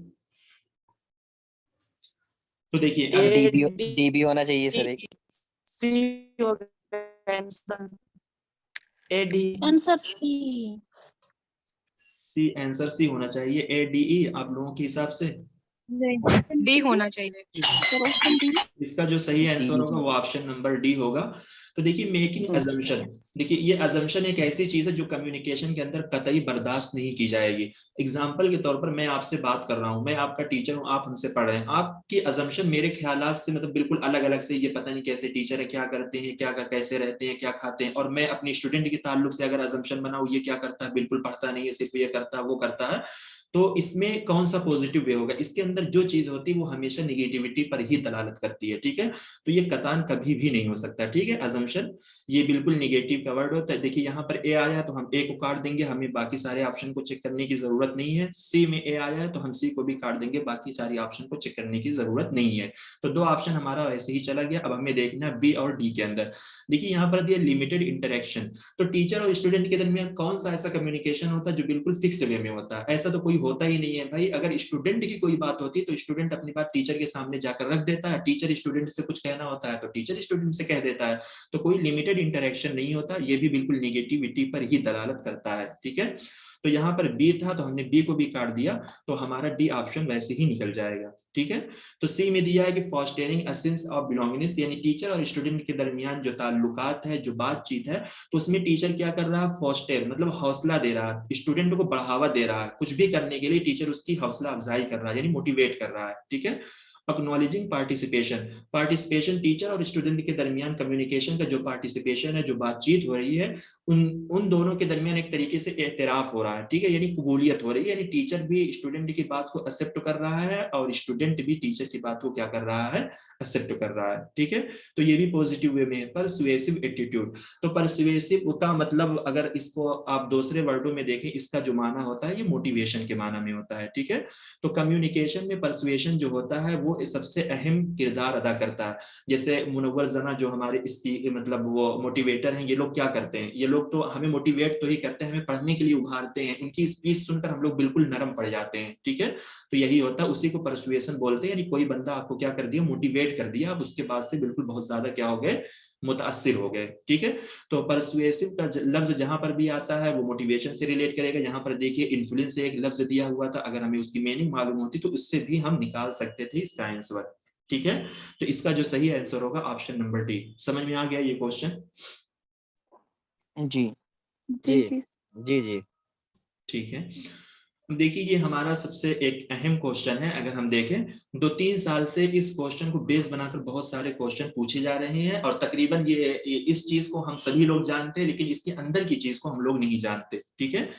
तो देखिए डीबी होना चाहिए सर एक। Answer C. सी, आंसर सी होना चाहिए। ADE आप लोगों के हिसाब से डी होना चाहिए। Sir option D. इसका जो सही आंसर होगा वो ऑप्शन नंबर डी होगा। तो देखिए मेकिंग अजम्पशन, देखिए ये अजम्पशन एक ऐसी चीज है जो कम्युनिकेशन के अंदर कतई बर्दाश्त नहीं की जाएगी। एग्जाम्पल के तौर पर मैं आपसे बात कर रहा हूँ, मैं आपका टीचर हूँ, आप हमसे पढ़ रहे हैं, आपकी अजम्पशन मेरे ख्यालात से मतलब बिल्कुल अलग अलग से, ये पता नहीं कैसे टीचर है, क्या करते हैं, क्या कैसे रहते हैं, क्या खाते हैं, और मैं अपनी स्टूडेंट के ताल्लुक से अगर अजम्पशन बनाऊँ, ये क्या करता है, बिल्कुल पढ़ता नहीं है, सिर्फ ये करता है, वो करता है, तो इसमें कौन सा पॉजिटिव वे होगा? इसके अंदर जो चीज होती है वो हमेशा निगेटिविटी पर ही दलालत करती है, ठीक है। तो ये कतान कभी भी नहीं हो सकता, ठीक है। अजम्पशन ये बिल्कुल निगेटिव का वर्ड होता है। देखिए यहाँ पर ए आया तो हम ए को काट देंगे, हमें बाकी सारे ऑप्शन को चेक करने की जरूरत नहीं है। सी में ए आया है तो हम सी को भी काट देंगे, बाकी सारे ऑप्शन को चेक करने की जरूरत नहीं है। तो दो ऑप्शन हमारा वैसे ही चला गया। अब हमें देखना है बी और डी के अंदर। देखिए यहाँ पर दिया लिमिटेड इंटरेक्शन, तो टीचर और स्टूडेंट के दरमियान कौन सा ऐसा कम्युनिकेशन होता है जो बिल्कुल फिक्स वे में होता है? ऐसा तो कोई होता ही नहीं है भाई। अगर स्टूडेंट की कोई बात होती है तो स्टूडेंट अपनी बात टीचर के सामने जाकर रख देता है, टीचर स्टूडेंट से कुछ कहना होता है तो टीचर स्टूडेंट से कह देता है, तो कोई लिमिटेड इंटरेक्शन नहीं होता। ये भी बिल्कुल निगेटिविटी पर ही दलालत करता है, ठीक है। तो यहाँ पर बी था तो हमने बी को भी काट दिया, तो हमारा डी ऑप्शन वैसे ही निकल जाएगा, ठीक है। तो सी में दिया है कि फॉस्टरिंग एसेंस ऑफ बिलोंगिंगनेस, यानी टीचर और स्टूडेंट के दरमियान जो ताल्लुकात है, जो बातचीत है, तो उसमें टीचर क्या कर रहा है, फॉस्टर मतलब हौसला दे रहा है, स्टूडेंट को बढ़ावा दे रहा है, कुछ भी करने के लिए टीचर उसकी हौसला अफजाई कर रहा है, यानी मोटिवेट कर रहा है, ठीक है। अक्नॉलेजिंग पार्टिसिपेशन, पार्टिसिपेशन टीचर और स्टूडेंट के दरमियान कम्युनिकेशन का जो पार्टिसिपेशन है, जो बातचीत हो रही है, उन दोनों के दरमियान एक तरीके से एतराफ हो रहा है, ठीक है, यानी कबूलियत हो रही है, यानी टीचर भी स्टूडेंट की बात को एक्सेप्ट कर रहा है और स्टूडेंट भी टीचर की बात को क्या कर रहा है, एक्सेप्ट कर रहा है, ठीक है। तो ये भी पॉजिटिव वे में है। परसुएसिव एटीट्यूड, तो परसुएसिव का मतलब अगर इसको आप दूसरे वर्डों में देखें, इसका जो माना होता है ये मोटिवेशन के माना में होता है, ठीक है। तो कम्युनिकेशन में परसुएशन जो होता है वो सबसे अहम किरदार अदा करता है। जैसे मुनव्वर जना जो हमारे मतलब वो मोटिवेटर हैं, ये लोग क्या करते हैं, ये लोग तो हमें मोटिवेट तो ही करते हैं, हमें पढ़ने के लिए उभारते हैं, उनकी स्पीच सुनकर हम लोग बिल्कुल नरम पड़ जाते हैं, ठीक है। तो यही होता है, उसी को परसुएशन बोलते हैं, यानी कोई बंदा आपको क्या कर दिया, मोटिवेट कर दिया, आप उसके बाद से बिल्कुल बहुत ज्यादा क्या हो गए, मुतासिर हो गए, ठीक है। तो परसुएसिव का लफ्ज जहां पर भी आता है वो मोटिवेशन से रिलेट करेगा। यहाँ पर देखिए इन्फ्लुएंस से एक लफ्ज दिया हुआ था, अगर हमें उसकी मीनिंग मालूम होती तो उससे भी हम निकाल सकते थे इसका आंसर, ठीक है। तो इसका जो सही आंसर होगा ऑप्शन नंबर डी। समझ में आ गया ये क्वेश्चन? जी जी जी। जी जी। ठीक है। देखिए ये हमारा सबसे एक अहम क्वेश्चन है। अगर हम देखें 2-3 साल से इस क्वेश्चन को बेस बनाकर बहुत सारे क्वेश्चन पूछे जा रहे हैं और तकरीबन ये इस चीज को हम सभी लोग जानते हैं, लेकिन इसके अंदर की चीज को हम लोग नहीं जानते, ठीक है।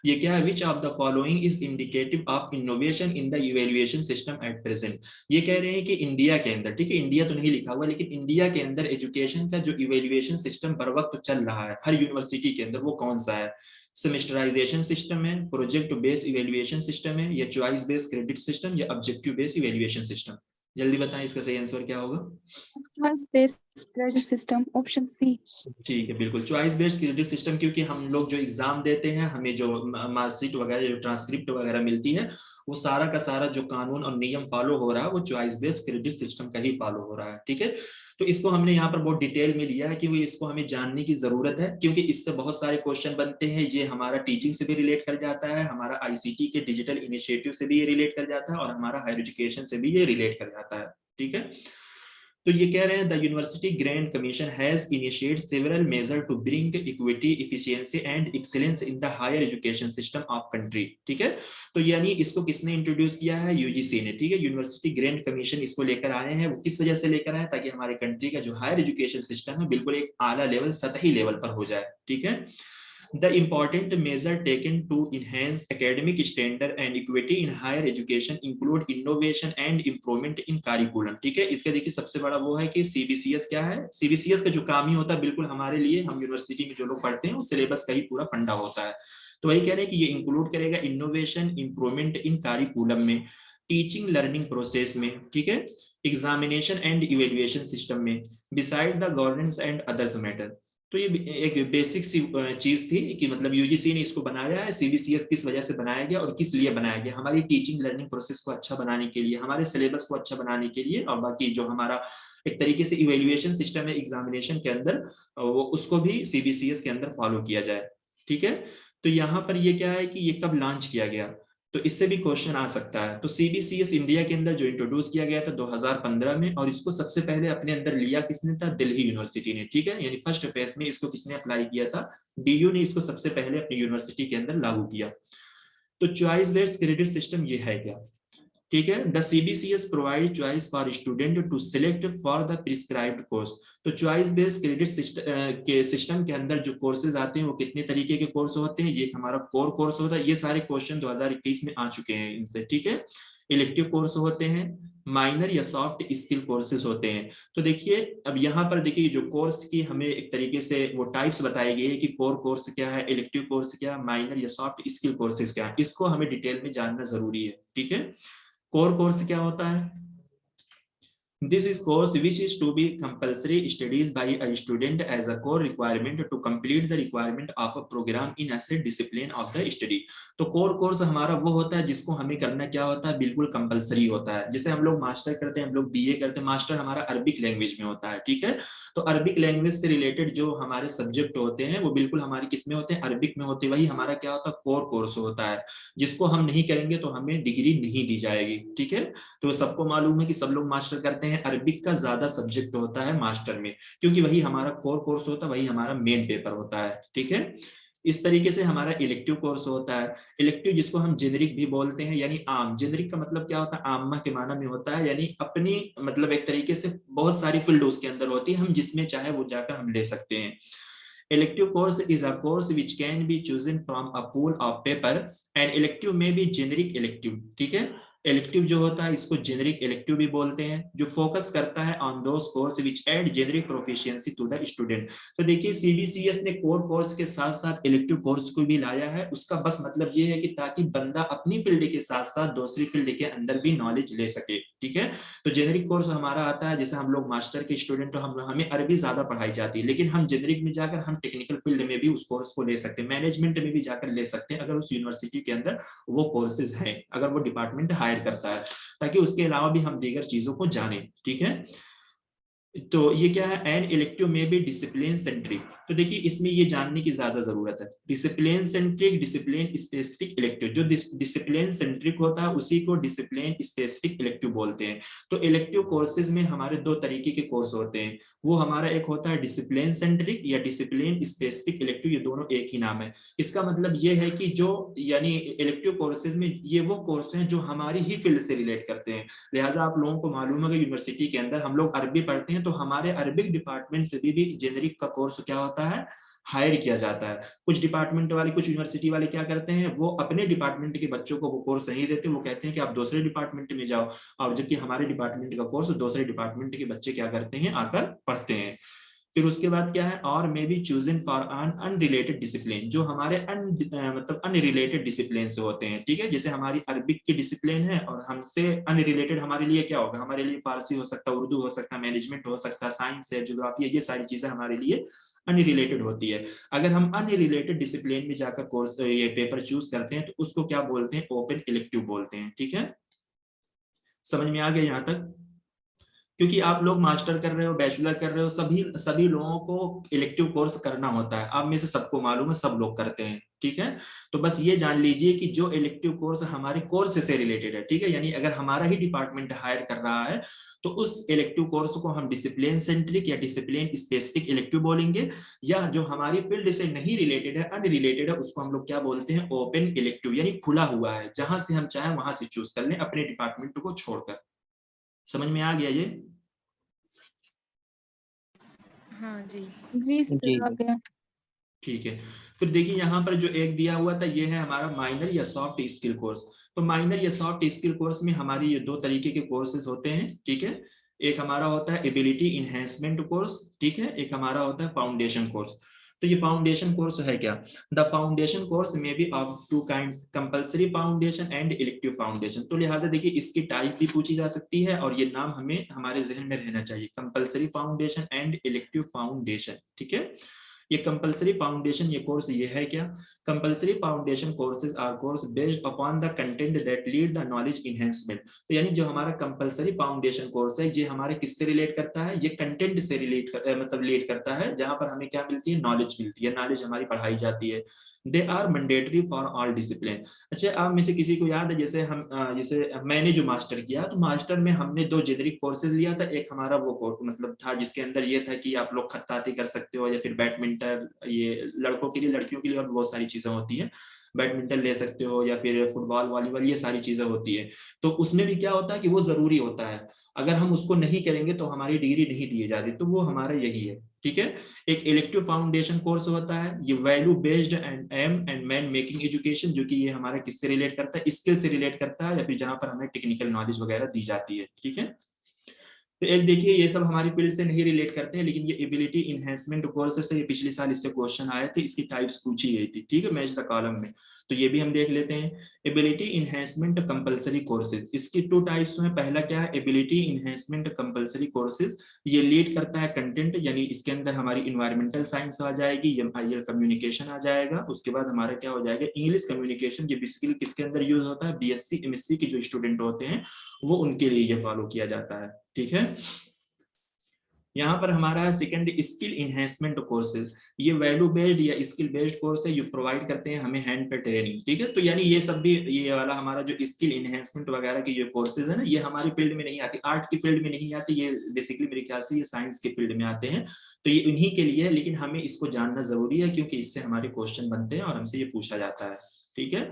ये क्या है, विच of the following is indicative of innovation in the evaluation system at present. ये कह रहे हैं कि इंडिया के अंदर, ठीक है, इंडिया तो नहीं लिखा हुआ, लेकिन इंडिया के अंदर एजुकेशन का जो इवेल्युएशन सिस्टम बर वक्त चल रहा है हर यूनिवर्सिटी के अंदर, वो कौन सा है? सेमेस्टराइजेशन सिस्टम है, प्रोजेक्ट बेस्ड इवेल्युएशन सिस्टम है, या चॉइस बेस्ड क्रेडिट सिस्टम, या ऑब्जेक्टिव बेस्ड इवेल्युएशन सिस्टम? जल्दी बताएं इसका सही आंसर क्या होगा। Choice based credit system, option C. ठीक है, बिल्कुल चॉइस बेस्ड क्रेडिट सिस्टम, क्योंकि हम लोग जो एग्जाम देते हैं हमें जो मार्कशीट वगैरह, जो ट्रांसक्रिप्ट वगैरह मिलती है, वो सारा का सारा जो कानून और नियम फॉलो हो रहा है वो चॉइस बेस्ड क्रेडिट सिस्टम का ही फॉलो हो रहा है। ठीक है, तो इसको हमने यहाँ पर बहुत डिटेल में लिया है कि वो इसको हमें जानने की जरूरत है, क्योंकि इससे बहुत सारे क्वेश्चन बनते हैं। ये हमारा टीचिंग से भी रिलेट कर जाता है, हमारा आईसीटी के डिजिटल इनिशिएटिव से भी ये रिलेट कर जाता है, और हमारा हायर एजुकेशन से भी ये रिलेट कर जाता है। ठीक है, तो ये कह रहे हैं the university grant commission has initiated several measure to bring equity, efficiency and excellence in the higher education system of country. ठीक है, तो यानी इसको किसने इंट्रोड्यूस किया है? यूजीसी ने। ठीक है, यूनिवर्सिटी ग्रैंड कमीशन इसको लेकर आए हैं। वो किस वजह से लेकर आए? ताकि हमारे कंट्री का जो हायर एजुकेशन सिस्टम है बिल्कुल एक आला लेवल, सतही लेवल पर हो जाए। ठीक है, the important measure taken to enhance academic standard and equity in higher education include innovation and improvement in curriculum। ठीक है, इसका देखिए सबसे बड़ा वो है कि सीबीसीएस क्या है। सीबीसीएस का जो काम ही होता है बिल्कुल हमारे लिए, हम यूनिवर्सिटी में जो लोग पढ़ते हैं उस सिलेबस का ही पूरा फंडा होता है। तो वही कह रहे हैं कि ये इंक्लूड करेगा इनोवेशन, इंप्रूवमेंट इन करिकुलम में, टीचिंग लर्निंग प्रोसेस में, ठीक है, एग्जामिनेशन एंड इवेल्युएशन सिस्टम में, beside the governance and others matter. तो ये एक बेसिक सी चीज थी कि मतलब यूजीसी ने इसको बनाया है। सीबीसीएस किस वजह से बनाया गया और किस लिए बनाया गया? हमारी टीचिंग लर्निंग प्रोसेस को अच्छा बनाने के लिए, हमारे सिलेबस को अच्छा बनाने के लिए, और बाकी जो हमारा एक तरीके से इवेल्युएशन सिस्टम है एग्जामिनेशन के अंदर, वो उसको भी सीबीसीएस के अंदर फॉलो किया जाए। ठीक है, तो यहाँ पर ये क्या है कि ये कब लॉन्च किया गया, तो इससे भी क्वेश्चन आ सकता है। तो सीबीसीएस इंडिया के अंदर जो इंट्रोड्यूस किया गया था 2015 में, और इसको सबसे पहले अपने अंदर लिया किसने था? दिल्ली यूनिवर्सिटी ने। ठीक है, यानी फर्स्ट फेज में इसको किसने अप्लाई किया था? डीयू ने इसको सबसे पहले अपनी यूनिवर्सिटी के अंदर लागू किया। तो चॉइस बेस्ड क्रेडिट सिस्टम ये है क्या? ठीक है, the CBCS provide choice for student to select for the prescribed course. तो चॉइस बेस्ड क्रेडिट सिस्टम के अंदर जो कोर्सेज आते हैं वो कितने तरीके के कोर्स होते हैं? ये हमारा कोर कोर्स होता है। ये सारे क्वेश्चन 2021 में आ चुके हैं इनसे। ठीक है, इलेक्टिव कोर्स होते हैं, माइनर या सॉफ्ट स्किल कोर्सेज होते हैं। तो देखिए अब यहाँ पर देखिए जो कोर्स की हमें एक तरीके से वो टाइप्स बताई गई है कि कोर कोर्स क्या है, इलेक्टिव कोर्स क्या है, माइनर या सॉफ्ट स्किल कोर्सेज क्या है, इसको हमें डिटेल में जानना जरूरी है। ठीक है, कोर कोर्स क्या होता है? This is course which is to be compulsory studies by a student as a core requirement to complete the requirement of a program in a set discipline of the study। तो कोर कोर्स हमारा वो होता है जिसको हमें करना क्या होता है? बिल्कुल कंपलसरी होता है। जैसे हम लोग मास्टर करते हैं, हम लोग बीए करते हैं, मास्टर हमारा अरबिक लैंग्वेज में होता है। ठीक है, तो अरबिक लैंग्वेज से रिलेटेड जो हमारे सब्जेक्ट होते हैं वो बिल्कुल हमारे किस में होते हैं? अरबिक में होते हैं। वही हमारा क्या होता है? कोर कोर्स होता है, जिसको हम नहीं करेंगे तो हमें डिग्री नहीं दी जाएगी। ठीक है, तो सबको मालूम है कि सब लोग मास्टर करते हैं, अरबिक का ज्यादा सब्जेक्ट होता है मास्टर में, क्योंकि वही हमारा कोर कोर्स होता है, वही हमारा मेन पेपर होता है। ठीक है, इस तरीके से हमारा इलेक्टिव कोर्स होता है। इलेक्टिव जिसको हम जेनरिक भी बोलते हैं, यानी आम। जेनरिक का मतलब क्या होता है? आम्मा के माना में होता है, यानी अपनी मतलब एक तरीके से बहुत सारी फील्ड उसके अंदर होती है, हम जिसमें चाहे वो जाकर हम ले सकते हैं। Elective course is a course which can be chosen from a pool of paper and elective may be generic elective। ठीक है, इलेक्टिव जो होता है इसको जेनरिक इलेक्टिव भी बोलते हैं, जो फोकस करता है on those course which add generic proficiency to the student. तो देखिए सीबीसीएस ने कोर कोर्स के साथ साथ इलेक्टिव कोर्स को भी लाया है। उसका बस मतलब ये है कि ताकि बंदा अपनी फील्ड के साथ साथ दूसरी फील्ड के अंदर भी नॉलेज ले सके। ठीक है, तो जेनरिक कोर्स हमारा आता है, जैसे हम लोग मास्टर के स्टूडेंट, हमें अरबी ज्यादा पढ़ाई जाती है, लेकिन हम जेनरिक में जाकर हम टेक्निकल फील्ड में भी उस कोर्स को ले सकते हैं, मैनेजमेंट में भी जाकर ले सकते हैं, अगर उस यूनिवर्सिटी के अंदर वो कोर्सेज हैं, अगर वो डिपार्टमेंट हायर करता है, ताकि उसके अलावा भी हम दीगर चीजों को जानें। ठीक है, तो ये क्या है? एन इलेक्टिव में भी डिसिप्लिन सेंट्रिक। तो देखिए इसमें ये जानने की ज्यादा जरूरत है, discipline centric, discipline specific elective. जो डिसिप्लिन सेंट्रिक होता है उसी को डिसिप्लिन स्पेसिफिक इलेक्टिव बोलते हैं। तो इलेक्टिव कोर्सेज में हमारे दो तरीके के कोर्स होते हैं, वो हमारा एक होता है डिसिप्लिन सेंट्रिक या डिसिप्लिन स्पेसिफिक इलेक्टिव, ये दोनों एक ही नाम है। इसका मतलब ये है कि जो यानी इलेक्टिव कोर्सेज में ये वो कोर्स हैं जो हमारी ही फील्ड से रिलेट करते हैं। लिहाजा आप लोगों को मालूम है कि यूनिवर्सिटी के अंदर हम लोग अरबी पढ़ते हैं, तो हमारे अरबिक डिपार्टमेंट से भी जेनरिक का कोर्स क्या होता है? हायर किया जाता है। कुछ डिपार्टमेंट वाले, कुछ यूनिवर्सिटी वाले क्या करते हैं? वो अपने डिपार्टमेंट के बच्चों को वो कोर्स नहीं देते, वो कहते हैं कि आप दूसरे डिपार्टमेंट में जाओ, और जबकि हमारे डिपार्टमेंट का कोर्स दूसरे डिपार्टमेंट के बच्चे क्या करते हैं? आकर पढ़ते हैं। फिर उसके बाद क्या है, और may be chosen for on unrelated discipline, जो हमारे मतलब अनरिलेटेड डिसिप्लिन से होते हैं, ठीक है। जैसे हमारी अरबिक की डिसिप्लिन है और हमसे अनरिलेटेड हमारे लिए क्या होगा, हमारे लिए फारसी हो सकता है, उर्दू हो सकता है, मैनेजमेंट हो सकता है, साइंस है, ज्योग्राफी है, ये सारी चीजें हमारे लिए अनरिलेटेड होती है। अगर हम अनरिलेटेड डिसिप्लिन में जाकर कोर्स ये पेपर चूज करते हैं तो उसको क्या बोलते हैं, ओपन इलेक्टिव बोलते हैं, ठीक है। समझ में आ गया यहाँ तक? क्योंकि आप लोग मास्टर कर रहे हो, बैचलर कर रहे हो, सभी लोगों को इलेक्टिव कोर्स करना होता है, आप में से सबको मालूम है, सब लोग करते हैं, ठीक है। तो बस ये जान लीजिए कि जो इलेक्टिव कोर्स हमारे कोर्स से रिलेटेड है, ठीक है, यानी अगर हमारा ही डिपार्टमेंट हायर कर रहा है तो उस इलेक्टिव कोर्स को हम डिसिप्लिन सेंट्रिक या डिसिप्लिन स्पेसिफिक इलेक्टिव बोलेंगे, या जो हमारी फील्ड से नहीं रिलेटेड है, अनरिलेटेड है, उसको हम लोग क्या बोलते हैं, ओपन इलेक्टिव, यानी खुला हुआ है, जहां से हम चाहे वहां से चूज कर लें अपने डिपार्टमेंट को छोड़कर। समझ में आ गया ये? हाँ जी। जी जी सर आ जी गया। ठीक है। फिर देखिए यहाँ पर जो एक दिया हुआ था ये है हमारा माइनर या सॉफ्ट स्किल कोर्स। तो माइनर या सॉफ्ट स्किल कोर्स में हमारी ये दो तरीके के कोर्सेज होते हैं, ठीक है। एक हमारा होता है एबिलिटी इनहेंसमेंट कोर्स, ठीक है, एक हमारा होता है फाउंडेशन कोर्स। तो ये फाउंडेशन कोर्स है क्या, द फाउंडेशन कोर्स में be of two kinds, compulsory foundation and elective foundation. तो लिहाजा देखिए इसकी टाइप भी पूछी जा सकती है और ये नाम हमें हमारे जहन में रहना चाहिए, compulsory foundation and elective foundation, ठीक है। ये कंपलसरी फाउंडेशन ये कोर्स ये है क्या, compulsory foundation courses are course based upon the content that lead the knowledge enhancement. तो यानी जो हमारा कंपलसरी फाउंडेशन कोर्स है ये हमारे किससे रिलेट करता है, ये कंटेंट से मतलब रिलेट करता है, जहां पर हमें क्या मिलती है, नॉलेज मिलती है, नॉलेज हमारी पढ़ाई जाती है। They are mandatory for all discipline. अच्छा, आप में से किसी को याद है, जैसे जैसे मैंने जो मास्टर किया तो मास्टर में हमने दो जेनरिक कोर्सेज लिया था, एक हमारा वो कोर्स मतलब था जिसके अंदर ये था कि आप लोग खत्ताती कर सकते हो या फिर बैडमिंटन, ये लड़कों के लिए, लड़कियों के लिए और बहुत सारी चीजें होती है, बैडमिंटन ले सकते हो या फिर फुटबॉल, वॉलीबॉल, ये सारी चीजें होती है। तो उसमें भी क्या होता है कि वो जरूरी होता है, अगर हम उसको नहीं करेंगे तो हमारी डिग्री नहीं दी जाती, तो वो हमारा यही है, ठीक है। एक इलेक्टिव फाउंडेशन कोर्स होता है, ये value based and um and man making education, जो कि ये हमारा किससे रिलेट करता है, स्किल से रिलेट करता है, या फिर जहां पर हमें टेक्निकल नॉलेज वगैरह दी जाती है, ठीक है। तो एक देखिए ये सब हमारी फील्ड से नहीं रिलेट करते हैं, लेकिन ये एबिलिटी इनहेंसमेंट कोर्स से ये पिछले साल इससे क्वेश्चन आए थे, इसकी टाइप्स पूछी गई थी, ठीक है, मैच द कॉलम में। तो ये भी हम देख लेते हैं, एबिलिटी इनहेंसमेंट कंपलसरी कोर्सेज, इसकी टू टाइप्स हैं। पहला क्या है, एबिलिटी इनहेंसमेंट कंपलसरी कोर्सेज, ये लीड करता है कंटेंट, यानी इसके अंदर हमारी इन्वायरमेंटल साइंस आ जाएगी, एमआईएल कम्युनिकेशन आ जाएगा, उसके बाद हमारा क्या हो जाएगा, इंग्लिश कम्युनिकेशन, ये बेसिकली किसके अंदर यूज होता है, बीएससी एमएससी के जो स्टूडेंट होते हैं वो उनके लिए ये फॉलो किया जाता है, ठीक है। यहाँ पर हमारा है सेकंड स्किल इनहेंसमेंट कोर्सेज, ये वैल्यू बेस्ड या स्किल बेस्ड कोर्स है, ये प्रोवाइड करते हैं हमें हैंड पे ट्रेनिंग, ठीक है। तो यानी ये सब भी, ये वाला हमारा जो स्किल इनहेंसमेंट वगैरह की ये कोर्सेज है ना, ये हमारी फील्ड में नहीं आती, आर्ट की फील्ड में नहीं आती, ये बेसिकली मेरे ख्याल से ये साइंस के फील्ड में आते हैं, तो ये इन्हीं के लिए है, लेकिन हमें इसको जानना जरूरी है क्योंकि इससे हमारे क्वेश्चन बनते हैं और हमसे ये पूछा जाता है, ठीक है।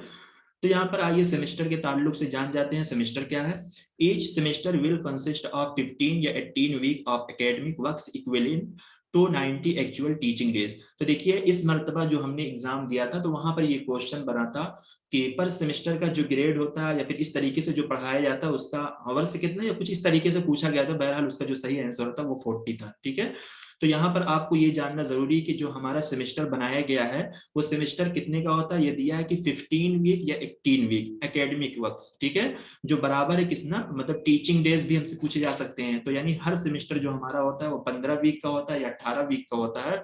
तो यहाँ पर आइए सेमेस्टर के ताल्लुक से जान जाते हैं, सेमेस्टर क्या है। Each semester will consist of 15 या 18 week of academic works equivalent to 90 actual teaching days. तो देखिए इस मर्तबा जो हमने एग्जाम दिया था तो वहां पर ये क्वेश्चन बना था कि पर सेमेस्टर का जो ग्रेड होता है या फिर इस तरीके से जो पढ़ाया जाता है उसका आवर्स कितना या कुछ इस तरीके से पूछा गया था, बहरहाल उसका जो सही आंसर था वो 40 था, ठीक है। तो यहाँ पर आपको ये जानना जरूरी है कि जो हमारा सेमेस्टर बनाया गया है वो सेमेस्टर कितने का होता है, ये दिया है कि 15 वीक या 18 वीक एकेडमिक वर्क्स, ठीक है, जो बराबर है किसना, मतलब टीचिंग डेज भी हमसे पूछे जा सकते हैं। तो यानी हर सेमेस्टर जो हमारा होता है वो 15 वीक का होता है या 18 वीक का होता है,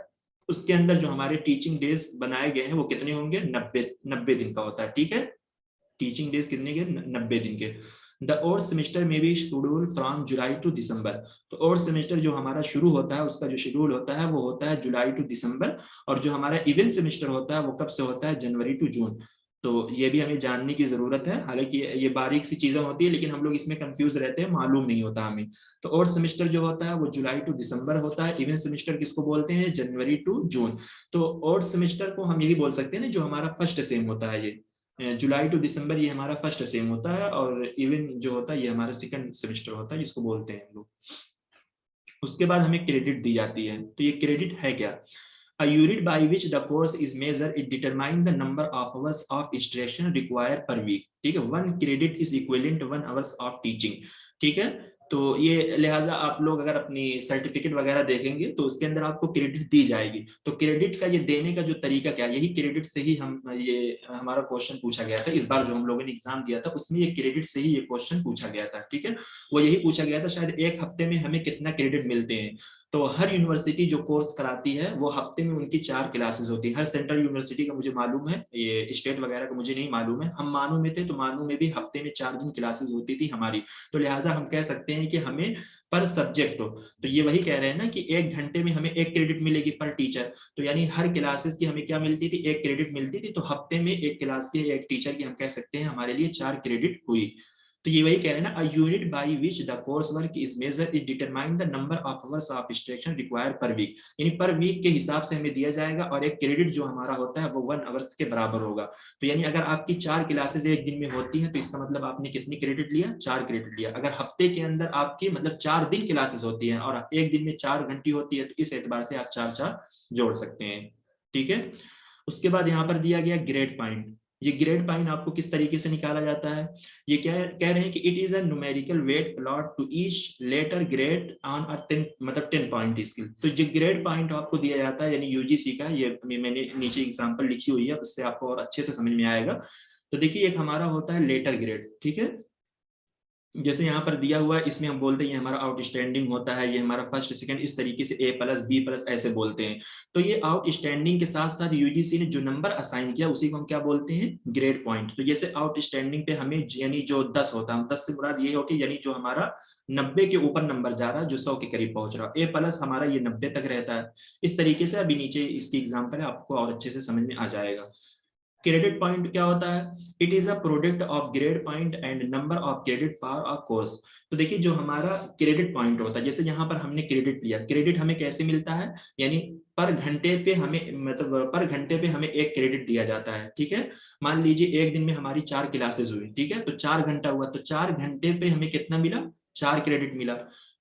उसके अंदर जो हमारे टीचिंग डेज बनाए गए हैं वो कितने होंगे, 90 दिन का होता है, ठीक है। टीचिंग डेज कितने के, 90 दिन के। द और सेमेस्टर में भी शेड्यूल फ्रॉम जुलाई टू दिसंबर। तो और सेमेस्टर जो हमारा शुरू होता है उसका जो शेड्यूल होता है वो होता है जुलाई टू दिसंबर, और जो हमारा इवेंट सेमेस्टर होता है वो कब से होता है, जनवरी टू जून। तो ये भी हमें जानने की जरूरत है, हालांकि ये बारीक सी चीजें होती है लेकिन हम लोग इसमें कंफ्यूज रहते हैं, मालूम नहीं होता हमें। तो और सेमेस्टर जो होता है वो जुलाई टू दिसंबर होता है, इवेंट सेमेस्टर किसको बोलते हैं, जनवरी टू जून। तो और सेमेस्टर को हम यही बोल सकते हैं ना, जो हमारा फर्स्ट सेम होता है, ये जुलाई टू दिसंबर ये हमारा फर्स्ट सेम होता है, और इवन जो होता है ये हमारा सेकंड सेमेस्टर होता है जिसको बोलते हैं हम लोग। उसके बाद हमें क्रेडिट दी जाती है, तो ये क्रेडिट है क्या, a unit by which the course is measured, it determine the number of hours of instruction required per week, ठीक है। 1 credit is equivalent to 1 hours of teaching, ठीक है। तो ये लिहाजा आप लोग अगर अपनी सर्टिफिकेट वगैरह देखेंगे तो उसके अंदर आपको क्रेडिट दी जाएगी। तो क्रेडिट का ये देने का जो तरीका क्या है, यही क्रेडिट से ही हम ये हमारा क्वेश्चन पूछा गया था इस बार जो हम लोगों ने एग्जाम दिया था, उसमें ये क्रेडिट से ही ये क्वेश्चन पूछा गया था। ठीक है, वो यही पूछा गया था शायद एक हफ्ते में हमें कितना क्रेडिट मिलते हैं। तो हर यूनिवर्सिटी जो कोर्स कराती है वो हफ्ते में उनकी 4 क्लासेस होती है। हर सेंट्रल यूनिवर्सिटी का मुझे मालूम है, ये स्टेट वगैरह का मुझे नहीं मालूम है। हम मानू में थे तो मानू में भी हफ्ते में 4 दिन क्लासेस होती थी हमारी। तो लिहाजा हम कह सकते हैं कि हमें पर सब्जेक्ट हो, तो ये वही कह रहे हैं ना कि 1 घंटे में हमें 1 क्रेडिट मिलेगी पर टीचर। तो यानी हर क्लासेस की हमें क्या मिलती थी, 1 क्रेडिट मिलती थी। तो हफ्ते में 1 क्लास के 1 टीचर की हम कह सकते हैं हमारे लिए 4 क्रेडिट हुई। तो ये वही कह रहे हैं ना, a unit by which the course work is measure is determine the number of hours of instruction required per week. यानी पर वीक के हिसाब से हमें दिया जाएगा और 1 क्रेडिट जो हमारा होता है वो 1 आवर्स के बराबर होगा। तो यानी अगर आपकी 4 क्लासेस एक दिन में होती हैं तो इसका मतलब आपने कितनी क्रेडिट लिया, 4 क्रेडिट लिया। अगर हफ्ते के अंदर आपकी मतलब 4 दिन क्लासेस होती हैं और एक दिन में 4 घंटी होती है तो इस एतबार से आप 4-4 जोड़ सकते हैं। ठीक है, उसके बाद यहाँ पर दिया गया ग्रेड पॉइंट। ये ग्रेड पॉइंट आपको किस तरीके से निकाला जाता है, ये क्या कह रहे हैं कि it is a numerical weight allot to each letter grade on a 10 मतलब 10 पॉइंट स्किल। तो जो ग्रेड पॉइंट आपको दिया जाता है यानी यूजीसी का, ये मैंने नीचे एग्जांपल लिखी हुई है उससे आपको और अच्छे से समझ में आएगा। तो देखिए एक हमारा होता है लेटर ग्रेड। ठीक है, जैसे यहाँ पर दिया हुआ है इसमें हम बोलते हैं ये हमारा आउटस्टैंडिंग होता है, ये हमारा फर्स्ट सेकंड, इस तरीके से A+B+ ऐसे बोलते हैं। तो ये आउटस्टैंडिंग के साथ साथ यूजीसी ने जो नंबर असाइन किया उसी को हम क्या बोलते हैं, ग्रेड पॉइंट। तो जैसे आउटस्टैंडिंग पे हमें यानी जो 10 होता है, 10 से मुराद ये हो कि यानी जो हमारा 90 के ऊपर नंबर जा रहा है, जो 100 के करीब पहुंच रहा है। A+ हमारा ये 90 तक रहता है। इस तरीके से अभी नीचे इसकी एग्जाम्पल है, आपको और अच्छे से समझ में आ जाएगा। क्रेडिट पॉइंट क्या होता है, it is a product of grade point and number of credit for a course. तो देखिए जो हमारा क्रेडिट पॉइंट होता है, जैसे यहाँ पर हमने क्रेडिट लिया, क्रेडिट हमें कैसे मिलता है, यानी पर घंटे पे हमें मतलब पर घंटे पे हमें 1 क्रेडिट दिया जाता है। ठीक है, मान लीजिए एक दिन में हमारी 4 क्लासेस हुई, ठीक है, तो 4 घंटा हुआ, तो 4 घंटे पे हमें कितना मिला, 4 क्रेडिट मिला।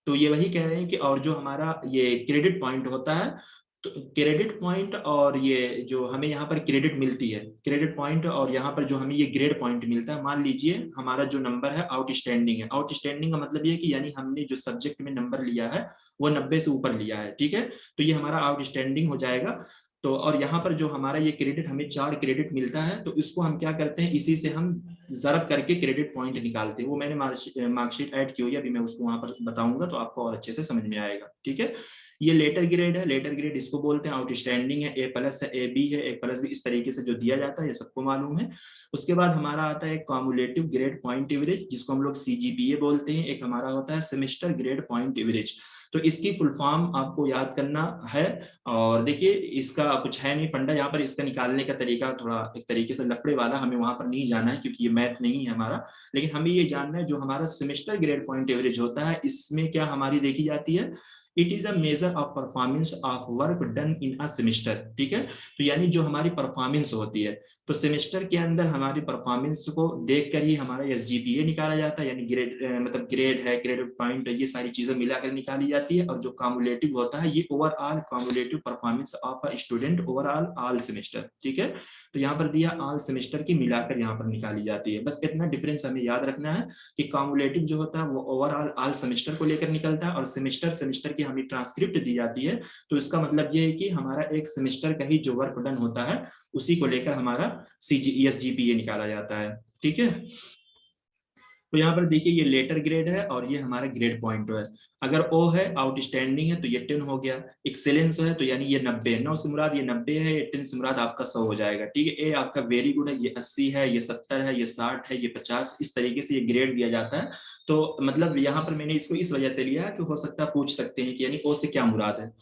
तो ये वही कह रहे हैं कि और जो हमारा ये क्रेडिट पॉइंट होता है, तो क्रेडिट पॉइंट और ये जो हमें यहाँ पर क्रेडिट मिलती है, क्रेडिट पॉइंट और यहाँ पर जो हमें ये ग्रेड पॉइंट मिलता है, मान लीजिए हमारा जो नंबर है आउटस्टैंडिंग है। आउटस्टैंडिंग का मतलब ये कि यानी हमने जो सब्जेक्ट में नंबर लिया है वो 90 से ऊपर लिया है। ठीक है, तो ये हमारा आउटस्टैंडिंग हो जाएगा। तो और यहाँ पर जो हमारा ये क्रेडिट हमें 4 क्रेडिट मिलता है, तो इसको हम क्या करते हैं, इसी से हम ज़रब करके क्रेडिट पॉइंट निकालते हैं। वो मैंने मार्कशीट ऐड की हुई है, अभी मैं उसको वहां पर बताऊंगा तो आपको और अच्छे से समझ में आएगा। ठीक है, ये लेटर ग्रेड है, लेटर ग्रेड इसको बोलते हैं, आउटस्टैंडिंग है, A+ है, AB है, A+B, इस तरीके से जो दिया जाता है ये सबको मालूम है। उसके बाद हमारा आता है कॉम्युलेटिव ग्रेड पॉइंट एवरेज, जिसको हम लोग CGPA बोलते हैं। एक हमारा होता है सेमेस्टर ग्रेड पॉइंट एवरेज। तो इसकी फुल फॉर्म आपको याद करना है। और देखिए इसका कुछ है नहीं फंडा, यहाँ पर इसका निकालने का तरीका थोड़ा एक तरीके से लफड़े वाला, हमें वहां पर नहीं जाना है क्योंकि ये मैथ नहीं है हमारा। लेकिन हमें ये जानना है जो हमारा सेमेस्टर ग्रेड पॉइंट एवरेज होता है, इसमें क्या हमारी देखी जाती है, it is a measure of performance of work done in a semester. ठीक है, तो यानी जो हमारी परफॉर्मेंस होती है, तो सेमेस्टर के अंदर हमारी परफॉर्मेंस को देखकर ही हमारा SGPA निकाला जाता है, यानी ग्रेड मतलब ग्रेड है, ग्रेड पॉइंट, ये सारी चीजें मिलाकर निकाली जाती है। और जो कॉम्युलेटिव होता है ये overall cumulative performance of a student overall all semester. ठीक है, तो यहाँ पर दिया ऑल सेमेस्टर की मिलाकर यहाँ पर निकाली जाती है। बस इतना डिफरेंस हमें याद रखना है कि कॉम्युलेटिव जो होता है वो ओवरऑल ऑल सेमेस्टर को लेकर निकलता है, और सेमेस्टर की हमें ट्रांसक्रिप्ट दी जाती है। तो इसका मतलब ये है कि हमारा एक सेमेस्टर का ही जो वर्क डन होता है उसी को लेकर हमारा SGPA निकाला जाता है। ठीक है, तो यहाँ पर देखिए ये लेटर ग्रेड है और ये हमारा ग्रेड पॉइंट है। अगर O है, आउटस्टैंडिंग है, तो ये 10 हो गया। एक्सेलेंस है तो यानी ये 90 है, 9 से मुराद ये 90 है, 10 से मुराद आपका 100 हो जाएगा। ठीक है, A आपका वेरी गुड है, ये 80 है, ये 70 है, ये 60 है, ये 50, इस तरीके से ये ग्रेड दिया जाता है। तो मतलब यहाँ पर मैंने इसको इस वजह से लिया कि हो सकता है पूछ सकते हैं कि यानी O से क्या मुराद है।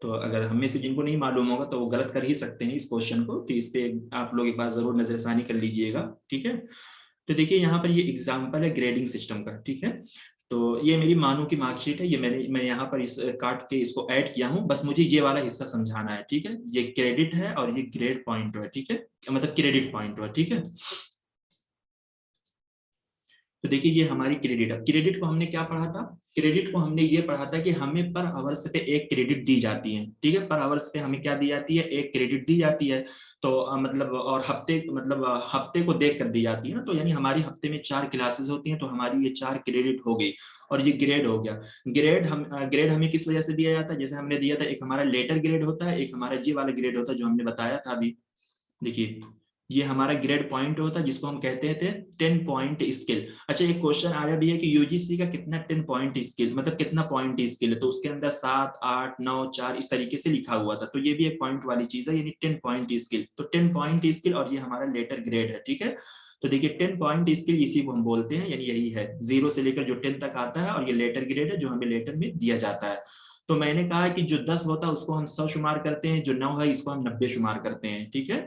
तो अगर हम में से जिनको नहीं मालूम होगा तो वो गलत कर ही सकते हैं इस क्वेश्चन को, तो इस पे आप लोग एक बार जरूर नजरसानी कर लीजिएगा। ठीक है, तो देखिए यहाँ पर ये एग्जाम्पल है ग्रेडिंग सिस्टम का। ठीक है, तो ये मेरी मानू की मार्कशीट है, ये मैं यहाँ पर इस काट के इसको ऐड किया हूँ, बस मुझे ये वाला हिस्सा समझाना है। ठीक है, ये क्रेडिट है और ये ग्रेड पॉइंट है। ठीक है, मतलब क्रेडिट पॉइंट है। ठीक है, तो देखिए ये हमारी क्रेडिट है। क्रेडिट को हमने क्या पढ़ा था? क्रेडिट को हमने ये पढ़ा था कि हमें पर आवर्स पे एक क्रेडिट दी जाती है, ठीक है, पर आवर्स पे हमें क्या दी जाती है? एक क्रेडिट दी जाती है। तो मतलब और हफ्ते मतलब हफ्ते को देख कर दी जाती है ना, तो यानी हमारी हफ्ते में 4 क्लासेस होती हैं, तो हमारी ये 4 क्रेडिट हो गई और ये ग्रेड हो गया। ग्रेड हमें किस वजह से दिया जाता है? जैसे हमने दिया था, एक हमारा लेटर ग्रेड होता है, एक हमारा ये वाला ग्रेड होता है जो हमने बताया था अभी। देखिए ये हमारा ग्रेड पॉइंट होता है जिसको हम कहते थे 10 पॉइंट स्किल। अच्छा एक क्वेश्चन आया भी है कि यूजीसी का कितना 10 पॉइंट स्किल मतलब कितना पॉइंट स्किल है, तो उसके अंदर 7 8 9 4 इस तरीके से लिखा हुआ था, तो ये भी एक पॉइंट वाली चीज है, यानी 10 पॉइंट स्किल। तो 10 पॉइंट स्किल और ये हमारा लेटर ग्रेड है, ठीक है। तो देखिए 10 पॉइंट स्किल इसी को हम बोलते हैं, यानी यही है 0 से लेकर जो 10 तक आता है, और ये लेटर ग्रेड है जो हमें लेटर में दिया जाता है। तो मैंने कहा कि जो 10 होता है उसको हम 100 शुमार करते हैं, जो 9 है इसको हम 90 शुमार करते हैं, ठीक है।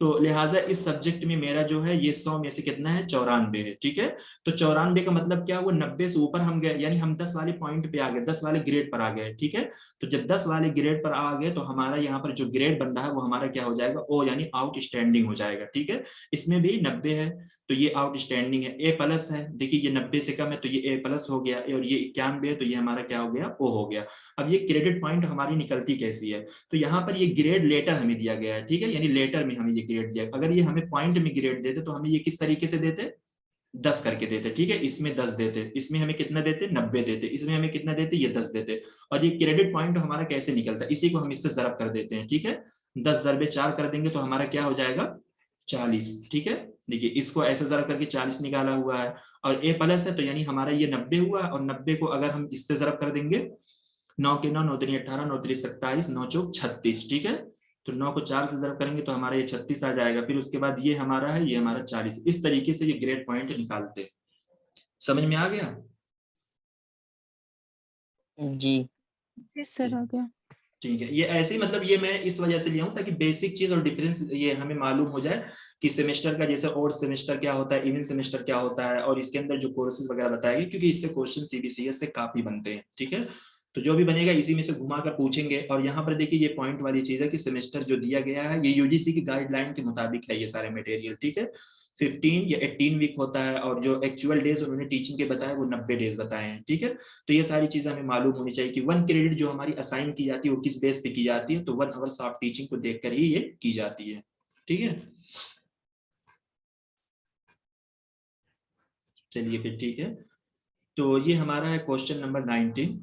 तो लिहाजा इस सब्जेक्ट में मेरा जो है ये 100 में से कितना है? 94 है, ठीक है। तो 94 का मतलब क्या हुआ? 90 से ऊपर हम गए, यानी हम 10 वाले पॉइंट पे आ गए, 10 वाले ग्रेड पर आ गए, ठीक है। तो जब 10 वाले ग्रेड पर आ गए तो हमारा यहाँ पर जो ग्रेड बन रहा है वो हमारा क्या हो जाएगा? ओ यानी आउटस्टैंडिंग हो जाएगा, ठीक है। इसमें भी 90 है तो ये आउटस्टैंडिंग है। ए प्लस है, देखिए ये 90 से कम है तो ये ए प्लस हो गया, और ये 91 है तो ये हमारा क्या हो गया? ओ हो गया। अब ये क्रेडिट पॉइंट हमारी निकलती कैसी है? तो यहाँ पर ये ग्रेड लेटर हमें दिया गया है, ठीक है, यानी लेटर में हमें ये ग्रेड दिया। अगर ये हमें पॉइंट में ग्रेड देते तो हमें ये किस तरीके से देते? 10 करके देते, ठीक है। इसमें 10 देते, इसमें हमें कितना देते? 90 देते, इसमें हमें कितना देते? ये 10 देते। और ये क्रेडिट पॉइंट हमारा कैसे निकलता है? इसी को हम इससे ज़रब कर देते हैं, ठीक है। 10 ज़रबे 4 कर देंगे तो हमारा क्या हो जाएगा? 40, ठीक है। देखिए इसको ऐसे ज़रब करके 40 निकाला हुआ है, और ए प्लस है तो यानी हमारा ये 90 हुआ, और 90 को अगर हम इससे ज़रब कर देंगे, 9 के 9 9 3 18 9 3 27 9 चौक 36, ठीक है। तो 9 को 4 से ज़रब करेंगे तो हमारा ये 36 आ जाएगा। फिर उसके बाद ये हमारा है, ये हमारा 40। इस तरीके से ये ग्रेड पॉइंट निकालते। समझ में आ गया? जी जी सर आ गया। ठीक है, ये ऐसे ही मतलब ये मैं इस वजह से लिया हूँ ताकि बेसिक चीज और डिफरेंस ये हमें मालूम हो जाए कि सेमेस्टर का जैसे और सेमेस्टर क्या होता है, इवन सेमेस्टर क्या होता है, और इसके अंदर जो कोर्सेज वगैरह बताएंगे, क्योंकि इससे क्वेश्चन सीबीसीएस से काफी बनते हैं, ठीक है। तो जो भी बनेगा इसी में से घुमा कर पूछेंगे। और यहाँ पर देखिए ये पॉइंट वाली चीज है कि सेमेस्टर जो दिया गया है ये यूजीसी की गाइडलाइन के मुताबिक है, ये सारे मटेरियल, ठीक है। 15 या 18 वीक होता है, और जो एक्चुअल डेज उन्होंने टीचिंग के बताए वो 90 डेज बताए हैं, ठीक है। तो ये सारी चीजें हमें मालूम होनी चाहिए कि 1 क्रेडिट जो हमारी असाइन की जाती है वो किस बेस पे की जाती है, तो 1 आवर्स ऑफ टीचिंग को देखकर ही ये की जाती है, ठीक है। चलिए फिर ठीक है, तो ये हमारा है question number 19।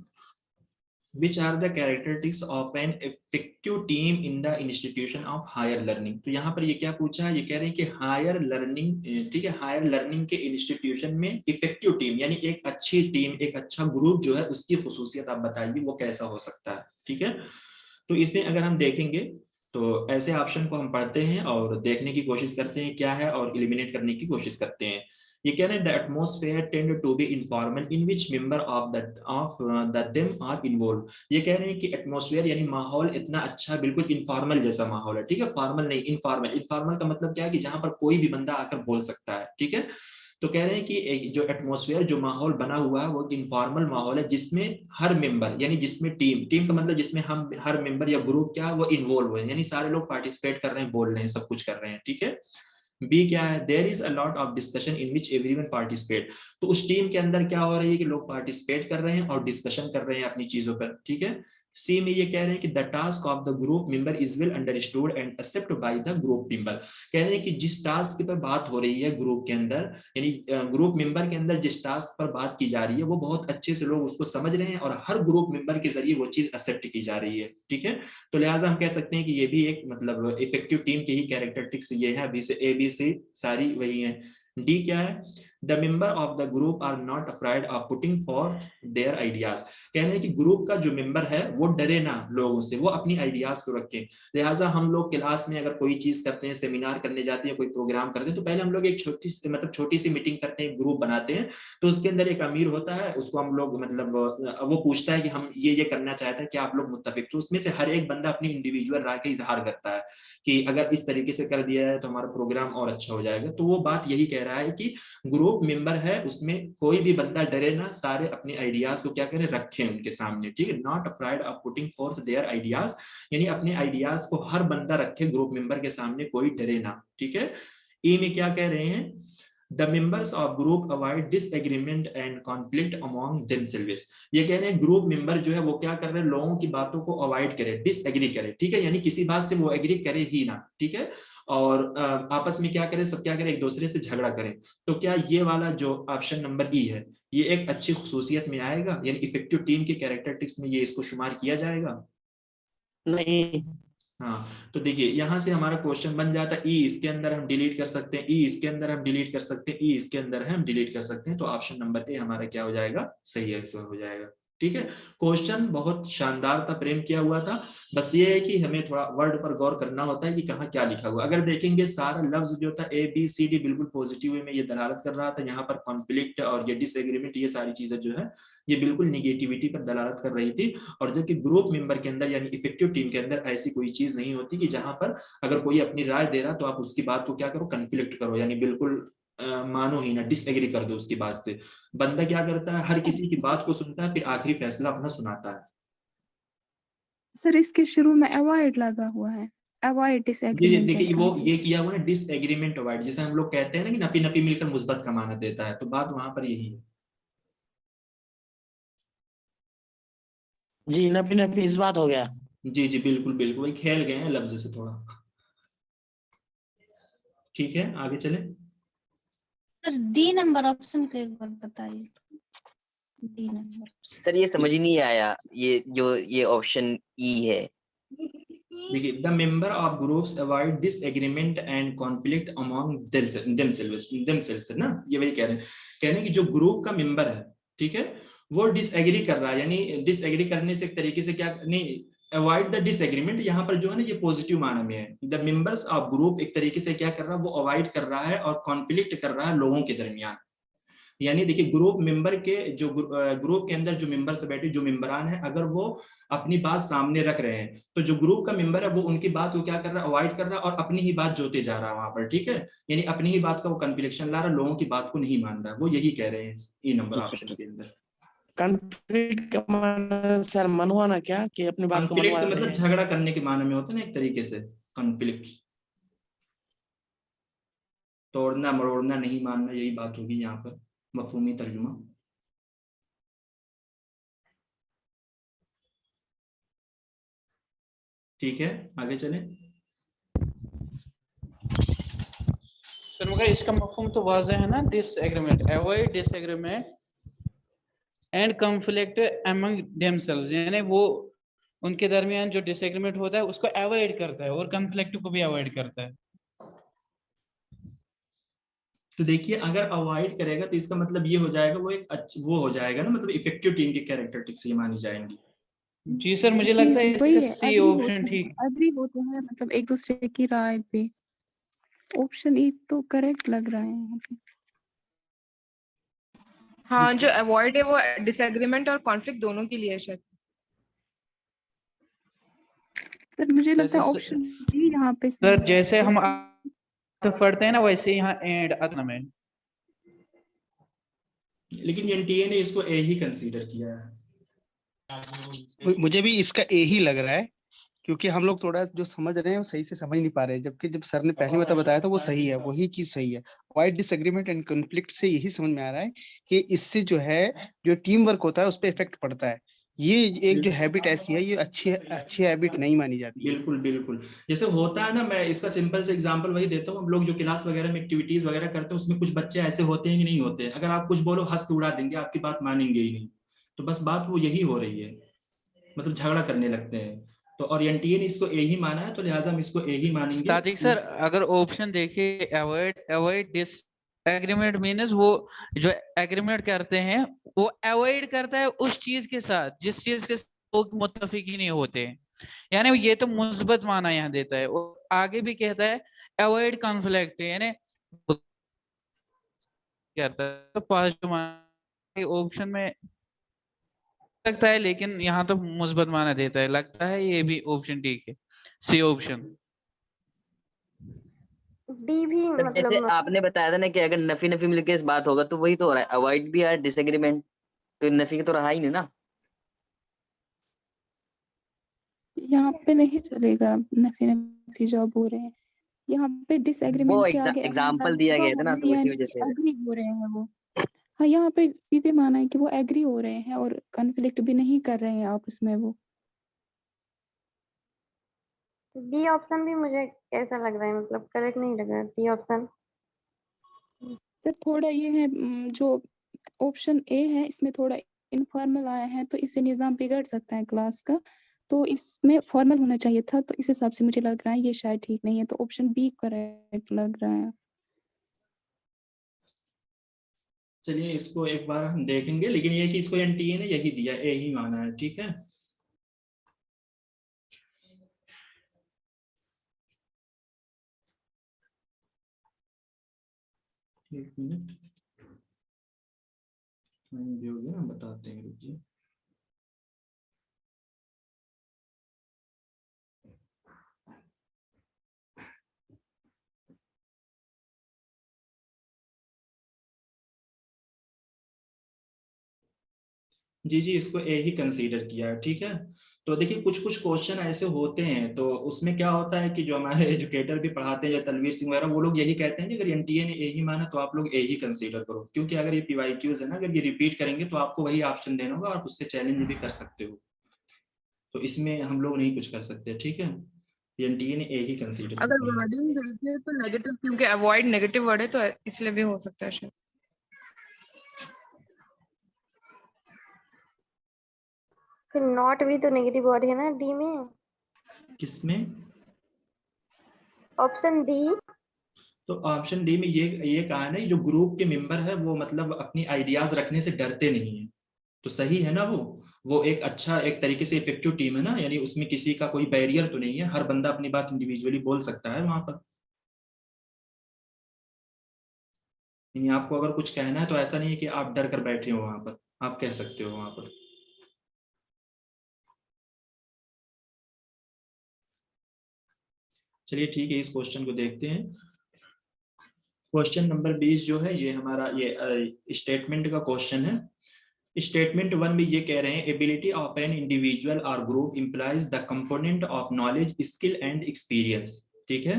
Which are the characteristics of an effective team in the institution of higher learning? तो यहाँ पर ये क्या पूछा है? ये कह रहे हैं कि हायर लर्निंग, ठीक है, हायर लर्निंग के इंस्टीट्यूशन में इफेक्टिव टीम यानी एक अच्छी टीम, एक अच्छा ग्रुप जो है उसकी खुसूसियत आप बताइए वो कैसा हो सकता है, ठीक है। तो इसमें अगर हम देखेंगे तो ऐसे ऑप्शन को हम पढ़ते हैं और देखने की कोशिश करते हैं क्या है, और एलिमिनेट करने की कोशिश करते हैं। ये कह रहे हैं the atmosphere tend to be informal in which member of the them are involve. ये कह रहे हैं कि एटमॉस्फेयर यानी माहौल इतना अच्छा, बिल्कुल इनफॉर्मल जैसा माहौल है, ठीक है। फॉर्मल नहीं, इनफॉर्मल। इनफॉर्मल का मतलब क्या है कि जहां पर कोई भी बंदा आकर बोल सकता है, ठीक है। तो कह रहे हैं कि जो एटमॉस्फेयर, जो माहौल बना हुआ है वो इनफॉर्मल माहौल है, जिसमें हर मेंबर यानी जिसमें टीम का मतलब जिसमें हम हर मेंबर या ग्रुप क्या है वो इन्वॉल्व हुए, यानी सारे लोग पार्टिसिपेट कर रहे हैं, बोल रहे हैं, सब कुछ कर रहे हैं, ठीक है। बी क्या है? There is a lot of discussion in which everyone participate. तो उस टीम के अंदर क्या हो रही है कि लोग पार्टिसिपेट कर रहे हैं और डिस्कशन कर रहे हैं अपनी चीजों पर, ठीक है। सी में ये कह रहे हैं कि the task of the group member is well understood and except by the group member. कह रहे हैं कि जिस टास्क पर बात हो रही है ग्रुप के अंदर, यानी ग्रुप मेंबर के अंदर जिस टास्क पर बात की जा रही है वो बहुत अच्छे से लोग उसको समझ रहे हैं, और हर ग्रुप मेंबर के जरिए वो चीज एक्सेप्ट की जा रही है, ठीक है। तो लिहाजा हम कह सकते हैं कि ये भी एक मतलब इफेक्टिव टीम के ही कैरेक्टरिस्टिक्स ये है। अभी से ए बी सी सारी वही है। डी क्या है? The member of the group are not afraid of putting for their ideas. कह रहे हैं कि ग्रुप का जो मेंबर है वो डरे ना लोगों से, वो अपनी आइडियाज को रखें। लिहाजा हम लोग क्लास में अगर कोई चीज करते हैं, सेमिनार करने जाते हैं, कोई प्रोग्राम करते हैं, तो पहले हम लोग एक छोटी सी मीटिंग करते हैं, ग्रुप बनाते हैं। तो उसके अंदर एक अमीर होता है, उसको हम लोग मतलब वो पूछता है कि हम ये करना चाहते हैं, क्या आप लोग मुत्तफिक? तो उसमें से हर एक बंदा अपनी इंडिविजुअल राय का इजहार करता है कि अगर इस तरीके से कर दिया है तो हमारा प्रोग्राम और अच्छा हो जाएगा। तो वो बात यही कह रहा है कि ग्रुप मेंबर है उसमें कोई भी बंदा डरे ना, सारे अपने आइडियाज को क्या करें, रखें उनके सामने, ठीक है। Not afraid of putting fourth their ideas, यानी अपने आइडियाज को हर बंदा रखे ग्रुप मेंबर के सामने, कोई डरे ना, ठीक है। ई में क्या कह रहे हैं? The members of group avoid disagreement and conflict among themselves. ये कह रहे हैं ग्रुप मेंबर जो है वो क्या कर रहे हैं, लोगों की बातों को अवॉइड करे, डिसएग्री करे, ठीक है, यानी किसी बात से वो एग्री करे ही ना, ठीक है, और आपस में क्या करे, सब क्या करे, एक दूसरे से झगड़ा करें। तो क्या ये वाला जो ऑप्शन नंबर ई है ये एक अच्छी खुसूसियत में आएगा, यानी इफेक्टिव टीम के कैरेक्टरिस्टिक्स में ये इसको शुमार किया जाएगा? नहीं। हाँ, तो देखिए यहाँ से हमारा क्वेश्चन बन जाता है, ई इसके अंदर हम डिलीट कर सकते हैं, ई इसके अंदर हम डिलीट कर सकते हैं, ई इसके अंदर हम डिलीट कर सकते हैं, तो ऑप्शन नंबर ए हमारा क्या हो जाएगा, सही आंसर हो जाएगा। ठीक है, क्वेश्चन बहुत शानदार था, फ्रेम किया हुआ था, बस ये है कि हमें थोड़ा वर्ड पर गौर करना होता है कि कहाँ क्या लिखा हुआ। अगर देखेंगे सारा लफ्ज जो था ए बी सी डी बिल्कुल पॉजिटिव वे में ये दलालत कर रहा था, यहाँ पर कॉन्फ्लिक्ट और ये डिसएग्रीमेंट ये सारी चीजें जो है ये बिल्कुल निगेटिविटी पर दलालत कर रही थी। और जबकि ग्रुप मेंबर के अंदर यानी इफेक्टिव टीम के अंदर ऐसी कोई चीज नहीं होती कि जहां पर अगर कोई अपनी राय दे रहा तो आप उसकी बात को क्या करो, कन्फ्लिक्ट करो, यानी बिल्कुल मानो ही ना, डिसएग्री कर दो उसकी बात से। बंदा क्या करता है, हर किसी की बात को सुनता है, फिर आखिरी फैसला अपना सुनाता है। सर इसके शुरू में अवॉइड लगा हुआ है, अवॉइड ये डिसएग्रीमेंट देखिए एंड वो ये किया हुआ है डिसएग्रीमेंट अवॉइड, जैसे हम लोग कहते हैं ना कि नफी नफी मिलकर मुस्बत का माना देता है, तो बात वहां पर यही है। जी, नफी नफी इस बात हो गया। जी जी बिल्कुल बिल्कुल, वही खेल गए हैं लफ्ज से थोड़ा। ठीक है, आगे चले। सर डी नंबर ऑप्शन को एक बार बताइए। डी नंबर सर ये समझ ही नहीं आया, ये ऑप्शन ई है। देखिए the member of groups avoid disagreement and conflict among themselves ना, ये वही कह रहे हैं कि जो ग्रुप का मेंबर है, ठीक है, वो डिसएग्री कर रहा है, यानी डिसएग्री करने से एक तरीके से क्या नहीं, अवॉइड द डिसएग्रीमेंट, यहाँ पर जो है ना ये पॉजिटिव माना में है। द मेंबर्स ऑफ ग्रुप एक तरीके से क्या कर रहा है, वो अवॉइड कर रहा है और कॉन्फ्लिक्ट कर रहा है लोगों के दरमियान। यानी देखिए ग्रुप मेंबर के जो ग्रुप के अंदर जो मेंबर्स बैठे, जो मेंबरान है, अगर वो अपनी बात सामने रख रहे हैं तो जो ग्रुप का मेंबर है वो उनकी बात को क्या कर रहा है, अवॉइड कर रहा है और अपनी ही बात जोते जा रहा है वहां पर, ठीक है, यानी अपनी ही बात का वो कन्फ्लिक्शन ला रहा है, लोगों की बात को नहीं मान रहा, वो यही कह रहे हैं ई नंबर ऑप्शन के अंदर। कॉन्फ्लिक्ट का मतलब सर मनवाना, क्या कि अपनी बात को कॉन्फ्लिक्ट मनवा रहे मतलब हैं। झगड़ा करने के माने में होता है ना एक तरीके से, कॉन्फ्लिक्ट तोड़ना मरोड़ना, नहीं मानना, यही बात होगी यहाँ पर, मफहूमी तर्जुमा। ठीक है, आगे चलें। सर मगर इसका मफहूम तो वाज़ेह है ना, disagreement, avoid disagreement and conflict among themselves, यानी वो उनके दरमियान जो डिसएग्रीमेंट होता है उसको अवॉइड करता है और कॉन्फ्लिक्ट को भी अवॉइड करता है। तो देखिए अगर अवॉइड करेगा तो इसका मतलब ये हो जाएगा वो एक वो हो जाएगा ना, मतलब इफेक्टिव टीम की कैरेक्टरिस्टिक्स ये मानी जाएंगी। जी सर, मुझे जी लगता है जी वही इसका है, सी ऑप्शन ठीक। एग्री होते हैं मतलब एक दूसरे की राय पे। ऑप्शन ई तो करेक्ट लग रहा है यहाँ पे। हाँ, जो अवॉइड है वो डिसएग्रीमेंट और कॉन्फ्लिक्ट दोनों के लिए है शायद। सर मुझे लगता है जैसे ऑप्शन डी यहाँ पे सही सर है। जैसे हम तो पढ़ते हैं ना वैसे यहाँ एंड अदर में। लेकिन एनटीए ने इसको ए ही कंसीडर किया है। मुझे भी इसका ए ही लग रहा है, क्योंकि हम लोग थोड़ा जो समझ रहे हैं वो सही से समझ नहीं पा रहे हैं, जबकि जब सर ने पहले में बताया था वो सही है, वही चीज सही है। वाइड डिसएग्रीमेंट एंड कॉन्फ्लिक्ट से यही समझ में आ रहा है कि इससे जो है जो टीम वर्क होता है उस पर इफेक्ट पड़ता है। ये एक जो हैबिट ऐसी है, ये अच्छी हैबिट नहीं मानी जाती है। बिल्कुल बिल्कुल, जैसे होता है ना, मैं इसका सिंपल से एग्जांपल वही देता हूँ, हम लोग जो क्लास वगैरह में एक्टिविटीज वगैरह करते हैं उसमें कुछ बच्चे ऐसे होते हैं कि नहीं होते हैं, अगर आप कुछ बोलो हंस के उड़ा देंगे, आपकी बात मानेंगे ही नहीं। तो बस बात वो यही हो रही है, मतलब झगड़ा करने लगते हैं। तो और एनटीए ने इसको ए ही माना है, तो लिहाजा हम इसको ए ही मानेंगे। सादिक सर अगर ऑप्शन देखिए अवॉइड डिस एग्रीमेंट मीन्स वो जो एग्रीमेंट करते हैं वो अवॉइड करता है उस चीज के साथ जिस चीज के लोग मुत्तफिक ही नहीं होते, यानी ये तो मुस्बत माना यहाँ देता है। और आगे भी कहता है अवॉइड कॉन्फ्लिक्ट, यानी करता है तो पॉजिटिव ऑप्शन में लगता है, लेकिन यहाँ तो मुस्बत माना देता है, लगता है ये भी ऑप्शन ठीक है, सी ऑप्शन। डी भी सर जैसे आपने बताया था ना कि अगर नफी नफी मिलकर इस बात होगा तो वही तो हो रहा है, अवॉइड भी है डिसएग्रीमेंट, तो नफी की तो रहा ही नहीं ना। यहाँ पे नहीं चलेगा नफी नफी जॉब हो रहे हैं, यहाँ पे डिसएग्रीमेंट के आगे एग्जाम्पल दिया गया था ना, तो उसी वजह से। एग्री हो रहे हैं वो। हाँ, यहाँ पे सीधे माना है कि वो एग्री हो रहे हैं और कॉन्फ्लिक्ट भी नहीं कर रहे हैं आपस में वो। डी ऑप्शन भी मुझे कैसा लग रहा है, मतलब करेक्ट नहीं लग रहा है डी ऑप्शन। सर थोड़ा ये है जो ऑप्शन ए है इसमें थोड़ा इनफॉर्मल आया है, तो इससे निज़ाम बिगड़ सकता है क्लास का, तो इसमें फॉर्मल होना चाहिए था, तो इस हिसाब से मुझे लग रहा है ये शायद ठीक नहीं है, तो ऑप्शन बी करेक्ट लग रहा है। चलिए इसको एक बार हम देखेंगे, लेकिन ये कि इसको एनटीए ने यही दिया, ए ही माना है, ठीक है। एक मिनट जो भी ना बताते हैं, रुकिए। जी जी, इसको ए ही कंसीडर किया है, ठीक है। तो देखिए कुछ कुछ क्वेश्चन ऐसे होते हैं, तो उसमें क्या होता है कि जो हमारे एजुकेटर भी पढ़ाते हैं या तलवीर सिंह वगैरह, वो लोग यही कहते हैं कि अगर एनटीए ने ए ही माना तो आप लोग ए ही कंसीडर करो, क्योंकि अगर ये पीवाईक्यूज है ना, अगर ये रिपीट करेंगे तो आपको वही ऑप्शन देना होगा, आप उससे चैलेंज भी कर सकते हो, तो इसमें हम लोग नहीं कुछ कर सकते, ठीक है। एनटीए ने ए ही कंसीडर अगर किया है। वर्डिंग देखें तो नेगेटिव, क्योंकि अवॉइड नेगेटिव वर्ड है तो इसलिए भी हो सकता है शायद। फिर नॉट भी तो नेगेटिव वर्ड है ना डी में। किसमें? Option D. तो ऑप्शन डी में ये कहा है ना, जो ग्रुप के मेंबर है वो मतलब अपनी आइडियाज रखने से डरते नहीं है, तो सही है ना। वो एक अच्छा, एक तरीके से इफेक्टिव टीम है ना, यानी उसमें किसी का कोई बैरियर तो नहीं है, हर बंदा अपनी बात इंडिविजुअली बोल सकता है वहां पर। यानी आपको अगर कुछ कहना है तो ऐसा नहीं है कि आप डर कर बैठे हो वहां पर, आप कह सकते हो वहां पर। चलिए ठीक है, इस क्वेश्चन को देखते हैं। क्वेश्चन नंबर 20 जो है ये हमारा ये स्टेटमेंट का क्वेश्चन है। स्टेटमेंट 1 में ये कह रहे हैं, एबिलिटी ऑफ एन इंडिविजुअल और group implies the component of knowledge, skill and experience, ठीक है।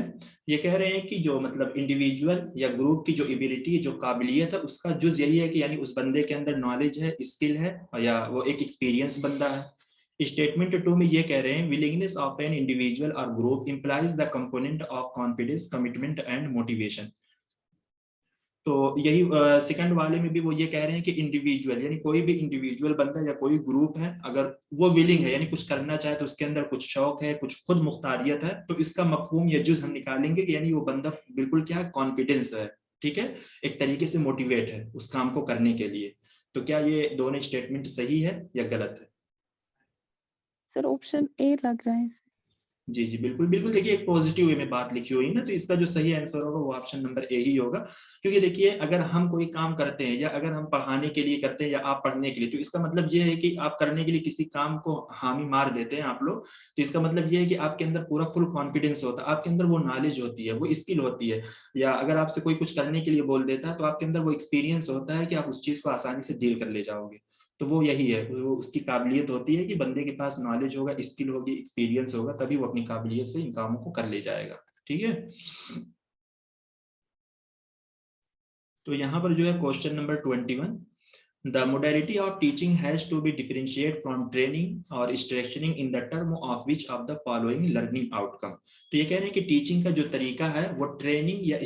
ये कह रहे हैं कि जो मतलब इंडिविजुअल या ग्रुप की जो एबिलिटी, जो काबिलियत है, उसका जुज यही है कि यानी उस बंदे के अंदर नॉलेज है, स्किल है, या वो एक एक्सपीरियंस बंदा है। स्टेटमेंट 2 में ये कह रहे हैं, विलिंगनेस ऑफ एन इंडिविजुअल और group implies the component of confidence, commitment and motivation. तो यही सेकंड वाले में भी वो ये कह रहे हैं कि इंडिविजुअल यानी कोई भी इंडिविजुअल बंदा या कोई ग्रुप है, अगर वो विलिंग है यानी कुछ करना चाहे, तो उसके अंदर कुछ शौक है, कुछ खुद मुख्तारियत है, तो इसका मफहूम या जुज हम निकालेंगे कि यानी वो बंदा बिल्कुल क्या कॉन्फिडेंस है, ठीक है, एक तरीके से मोटिवेट है उस काम को करने के लिए। तो क्या ये दोनों स्टेटमेंट सही है या गलत है? सर ऑप्शन ए लग रहा है। जी जी बिल्कुल बिल्कुल, देखिए एक पॉजिटिव वे में बात लिखी हुई है ना, तो इसका जो सही आंसर होगा वो ऑप्शन नंबर ए ही होगा। क्योंकि देखिए अगर हम कोई काम करते हैं, या अगर हम पढ़ाने के लिए करते हैं या आप पढ़ने के लिए, तो इसका मतलब ये है कि आप करने के लिए किसी काम को हामी मार देते हैं आप लोग, तो इसका मतलब ये है कि आपके अंदर पूरा फुल कॉन्फिडेंस होता है, आपके अंदर वो नॉलेज होती है, वो स्किल होती है, या अगर आपसे कोई कुछ करने के लिए बोल देता है तो आपके अंदर वो एक्सपीरियंस होता है कि आप उस चीज को आसानी से डील कर ले जाओगे। तो वो यही है, वो उसकी काबिलियत होती है कि बंदे के पास नॉलेज होगा, स्किल होगी, एक्सपीरियंस होगा, तभी वो अपनी काबिलियत से इन कामों को कर ले जाएगा, ठीक है। तो यहाँ पर जो है question number 21, the modality of teaching has to be differentiate from training और structuring in the term of which of the following learning outcome. तो ये कह रहे हैं कि टीचिंग का जो तरीका है वो ट्रेनिंग या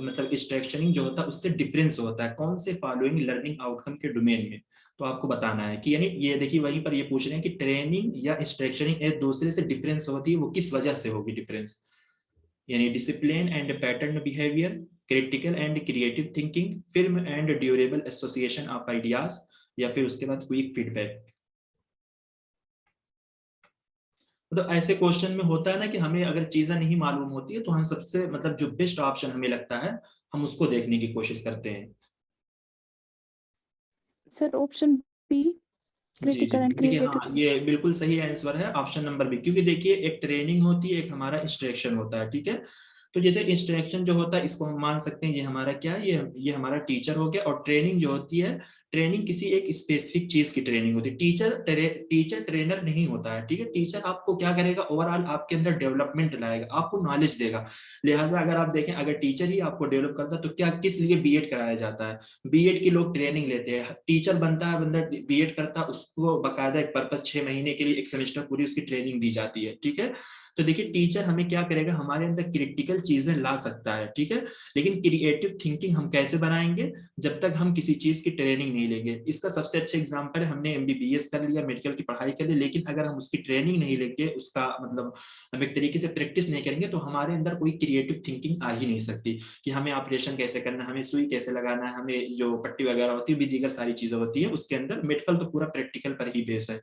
मतलब स्ट्रक्चरिंग जो होता है उससे डिफरेंस होता है, कौन से फॉलोइंग लर्निंग आउटकम के डोमेन में। तो आपको बताना है कि यानी ये देखिए वहीं पर ये पूछ रहे हैं कि ट्रेनिंग या स्ट्रक्चरिंग एक दूसरे से डिफरेंस होती है, वो किस वजह से होगी डिफरेंस, यानी discipline and pattern behaviour, critical and creative thinking, film and durable association of ideas, या फिर उसके बाद क्विक फीडबैक। तो ऐसे क्वेश्चन में होता है ना कि हमें अगर चीजें नहीं मालूम होती है तो हम सबसे मतलब जो बेस्ट ऑप्शन हमें लगता है हम उसको देखने की कोशिश करते हैं। सर ऑप्शन बी, जी जी क्रिटिकल एंड देखिए हाँ, क्रिएटिव। ये बिल्कुल सही आंसर है ऑप्शन नंबर बी, क्योंकि देखिए एक ट्रेनिंग होती है, एक हमारा इंस्ट्रक्शन होता है, ठीक है। तो जैसे इंस्ट्रक्शन जो होता है इसको हम मान सकते हैं ये हमारा क्या है, ये हमारा टीचर हो गया, और ट्रेनिंग जो होती है ट्रेनिंग किसी एक स्पेसिफिक चीज की ट्रेनिंग होती है। टीचर ट्रेनर नहीं होता है, ठीक है। टीचर आपको क्या करेगा, ओवरऑल आपके अंदर डेवलपमेंट लाएगा, आपको नॉलेज देगा। लिहाजा अगर आप देखें, अगर टीचर ही आपको डेवलप करता है तो क्या किस लिए बीएड कराया जाता है? बीएड की लोग ट्रेनिंग लेते हैं, टीचर बनता है बंदा, बीएड करता है, उसको बाकायदा एक पर्पस 6 महीने के लिए एक सेमेस्टर पूरी उसकी ट्रेनिंग दी जाती है, ठीक है। तो देखिए टीचर हमें क्या करेगा, हमारे अंदर क्रिटिकल चीजें ला सकता है, ठीक है, लेकिन क्रिएटिव थिंकिंग हम कैसे बनाएंगे, जब तक हम किसी चीज की ट्रेनिंग नहीं लेंगे। इसका सबसे अच्छा एग्जांपल है, हमने एमबीबीएस कर लिया, मेडिकल की पढ़ाई कर ली, लेकिन अगर हम उसकी ट्रेनिंग नहीं लेंगे, उसका मतलब हम एक तरीके से प्रैक्टिस नहीं करेंगे, तो हमारे अंदर कोई क्रिएटिव थिंकिंग आ ही नहीं सकती कि हमें ऑपरेशन कैसे करना है, हमें सुई कैसे लगाना है, हमें जो पट्टी वगैरह होती है भी दीगर सारी चीजें होती है उसके अंदर। मेडिकल तो पूरा प्रैक्टिकल पर ही बेस है।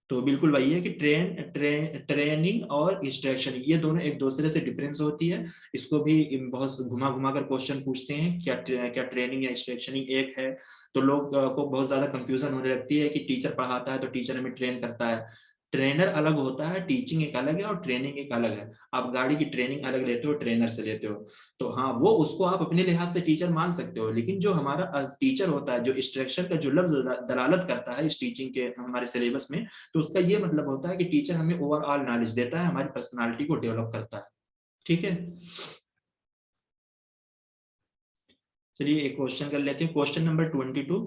तो बिल्कुल वही है कि ट्रेनिंग और इंस्ट्रक्शन ये दोनों एक दूसरे से डिफरेंस होती है। इसको भी बहुत घुमा घुमा कर क्वेश्चन पूछते हैं, क्या ट्रेनिंग या इंस्ट्रक्शनिंग एक है? तो लोग को बहुत ज्यादा कंफ्यूजन होने लगती है कि टीचर पढ़ाता है तो टीचर हमें ट्रेन करता है। ट्रेनर अलग होता है, टीचिंग एक अलग है और ट्रेनिंग एक अलग है। आप गाड़ी की ट्रेनिंग अलग लेते हो, ट्रेनर से लेते हो, तो हाँ वो उसको आप अपने लिहाज से टीचर मान सकते हो, लेकिन जो हमारा टीचर होता है, जो इंस्ट्रक्शन का जो लफ्ज दलालत करता है इस टीचिंग के हमारे सिलेबस में, तो उसका ये मतलब होता है कि टीचर हमें ओवरऑल नॉलेज देता है, हमारी पर्सनालिटी को डेवलप करता है, ठीक है। चलिए एक क्वेश्चन कर लेते हैं, question number 22,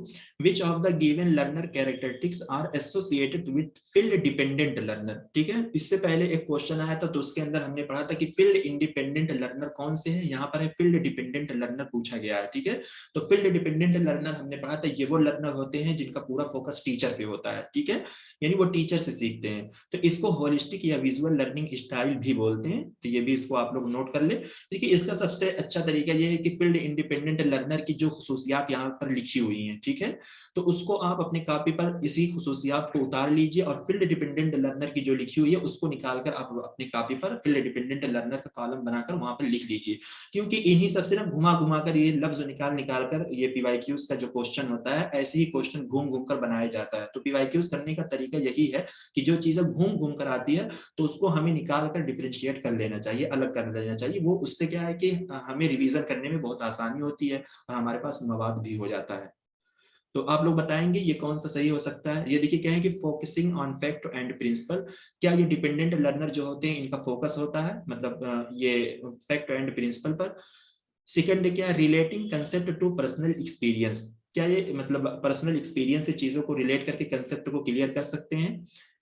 which of the given learner characteristics are associated with field dependent learner, ठीक है। इससे पहले एक क्वेश्चन आया था तो उसके अंदर हमने पढ़ा था कि फील्ड इंडिपेंडेंट लर्नर कौन से हैं, यहाँ पर है फील्ड डिपेंडेंट लर्नर पूछा गया है, ठीक है। तो फील्ड डिपेंडेंट लर्नर हमने पढ़ा था ये वो लर्नर होते हैं जिनका पूरा फोकस टीचर पे होता है, ठीक है, यानी वो टीचर से सीखते हैं। तो इसको होलिस्टिक या विजुअल लर्निंग स्टाइल भी बोलते हैं, तो ये भी इसको आप लोग नोट कर ले। देखिए इसका सबसे अच्छा तरीका ये है कि फील्ड इंडिपेंडेंट लर्नर की जो खुसूसियात यहाँ पर लिखी हुई हैं, ठीक है, तो उसको आप अपने कॉपी पर इसी खुसूसियात को उतार लीजिए और फील्ड डिपेंडेंट लर्नर की जो लिखी हुई है उसको निकालकर आप अपनी कॉपी पर फील्ड डिपेंडेंट लर्नर का कॉलम बनाकर वहां पर लिख लीजिए, क्योंकि इन्हीं सबसे ना घुमा घुमा कर ये लफ्ज निकाल कर ये पीवाईक्यूज का जो क्वेश्चन होता है ऐसे ही क्वेश्चन घूम घूम कर बनाया जाता है। तो पीवाईक्यूज करने का तरीका यही है कि जो चीजें घूम घूम कर आती है तो उसको हमें निकाल कर डिफरेंशिएट कर लेना चाहिए, अलग कर लेना चाहिए। वो उससे क्या है कि हमें रिवीजन करने में बहुत आसानी होती है और हमारे पास मवाद भी हो जाता है। तो आप लोग बताएंगे ये कौन सा सही हो सकता है। ये देखिए क्या है कि focusing on fact and principle, क्या ये डिपेंडेंट लर्नर जो होते हैं इनका फोकस होता है मतलब ये फैक्ट एंड प्रिंसिपल पर। सेकंड क्या, relating concept to personal experience, क्या ये मतलब पर्सनल एक्सपीरियंस से चीजों को रिलेट करके कंसेप्ट को क्लियर कर सकते हैं।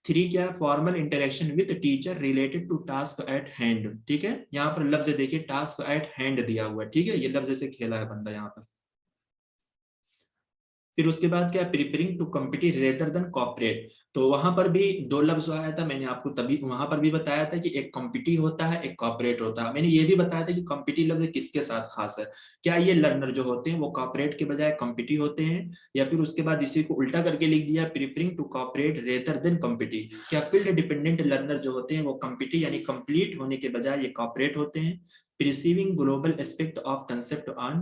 3 क्या, formal interaction with teacher related to task at hand, ठीक है, यहाँ पर लफ्ज देखिए टास्क एट हैंड दिया हुआ है, ठीक है, ये लफ्ज से खेला है बंदा यहाँ पर। फिर उसके बाद क्या, preparing to compete rather than cooperate, तो वहां पर भी 2 लफ्ज आया था, मैंने आपको तभी वहां पर भी बताया था कि एक कॉम्पिटी होता है एक कॉपरेट होता है। मैंने ये भी बताया था कि कॉम्पिटी लफ्ज किसके साथ खास है, क्या ये लर्नर जो होते हैं वो कॉपरेट के बजाय कॉम्पिटी होते हैं, या फिर उसके बाद इसी को उल्टा करके लिख दिया preparing to cooperate rather than compete, क्या फील्ड डिपेंडेंट लर्नर जो होते हैं वो कॉम्पिटी यानी कंप्लीट होने के बजाय ये कॉपरेट होते हैं। Perceiving global aspect of concept on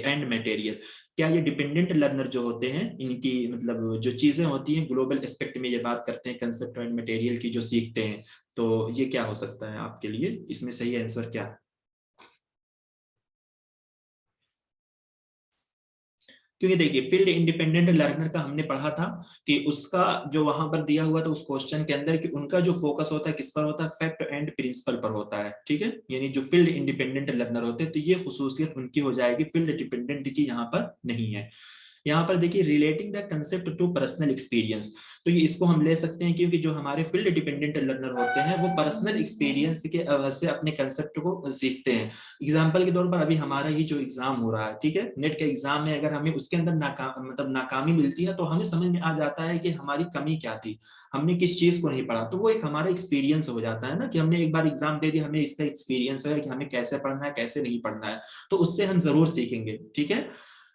and material, क्या ये डिपेंडेंट लर्नर जो होते हैं इनकी मतलब जो चीजें होती हैं ग्लोबल एस्पेक्ट में ये बात करते हैं कंसेप्ट एंड मटेरियल की जो सीखते हैं, तो ये क्या हो सकता है आपके लिए, इसमें सही आंसर क्या है। क्योंकि देखिए फील्ड इंडिपेंडेंट लर्नर का हमने पढ़ा था कि उसका जो वहां पर दिया हुआ था उस क्वेश्चन के अंदर कि उनका जो फोकस होता है किस पर होता है, फैक्ट एंड प्रिंसिपल पर होता है, ठीक है, यानी जो फील्ड इंडिपेंडेंट लर्नर होते हैं तो ये खुसूसियत उनकी हो जाएगी, फील्ड डिपेंडेंट की यहाँ पर नहीं है। यहाँ पर देखिए relating the concept to personal experience, तो ये इसको हम ले सकते हैं क्योंकि जो हमारे फील्ड डिपेंडेंट लर्नर होते हैं वो पर्सनल एक्सपीरियंस के से अपने कंसेप्ट को सीखते हैं। एग्जांपल के तौर पर अभी हमारा ही जो एग्जाम हो रहा है, ठीक है, नेट का एग्जाम में अगर हमें उसके अंदर नाकामी मिलती है तो हमें समझ में आ जाता है कि हमारी कमी क्या थी, हमने किस चीज को नहीं पढ़ा, तो वो एक हमारा एक्सपीरियंस हो जाता है ना कि हमने एक बार एग्जाम दे दिया, हमें इसका एक्सपीरियंस है कि हमें कैसे पढ़ना है कैसे नहीं पढ़ना है, तो उससे हम जरूर सीखेंगे, ठीक है।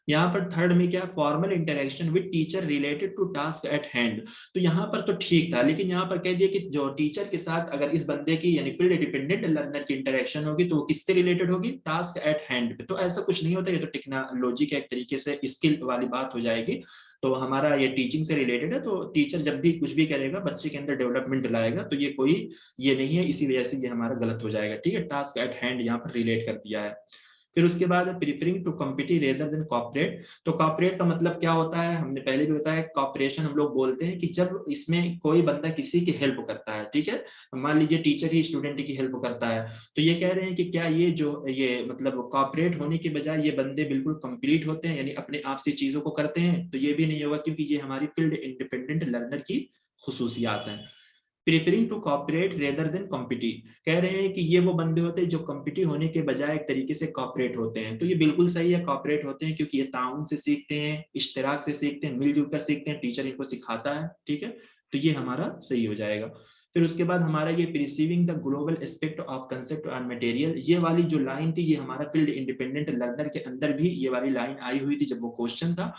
यहाँ पर थर्ड में क्या, formal interaction with teacher related to task at hand, तो यहाँ पर तो ठीक था, लेकिन यहाँ पर कह दिया कि जो टीचर के साथ अगर इस बंदे की यानी फील्ड डिपेंडेंट लर्नर की इंटरेक्शन होगी तो वो किससे रिलेटेड होगी, टास्क एट हैंड पे, तो ऐसा कुछ नहीं होता, ये तो टेक्नोलॉजी के एक तरीके से स्किल वाली बात हो जाएगी। तो हमारा ये टीचिंग से रिलेटेड है, तो टीचर जब भी कुछ भी करेगा बच्चे के अंदर डेवलपमेंट लाएगा, तो ये कोई ये नहीं है, इसी वजह से ये हमारा गलत हो जाएगा, ठीक है, टास्क एट हैंड यहाँ पर रिलेट कर दिया है। फिर उसके बाद preferring to compete rather than cooperate. तो कॉपरेट का मतलब क्या होता है, हमने पहले भी बताया, कॉपरेशन हम लोग बोलते हैं कि जब इसमें कोई बंदा किसी की हेल्प करता है, ठीक है, मान लीजिए टीचर ही स्टूडेंट की हेल्प करता है, तो ये कह रहे हैं कि क्या ये मतलब कॉपरेट होने के बजाय ये बंदे बिल्कुल कंप्लीट होते हैं, यानी अपने आप से चीजों को करते हैं, तो ये भी नहीं होगा, क्योंकि ये हमारी फील्ड इंडिपेंडेंट लर्नर की खुसूसियात हैं। Preferring to cooperate rather than compete, कह रहे हैं कि ये वो बंदे होते हैं जो कॉम्पिटी होने के बजाय एक तरीके से कॉपरेट होते हैं। तो ये बिल्कुल सही है, कॉपरेट होते हैं, क्योंकि ये ताउन से सीखते हैं, इश्तिराक से सीखते हैं, मिलजुल कर सीखते हैं, टीचर इनको सिखाता है, ठीक है, तो ये हमारा सही हो जाएगा। फिर उसके बाद हमारा ये receiving the global aspect of concept और मटेरियल, ये वाली जो लाइन थी ये हमारा फील्ड इंडिपेंडेंट लर्नर के अंदर भी ये वाली लाइन आई हुई थी जब वो क्वेश्चन था,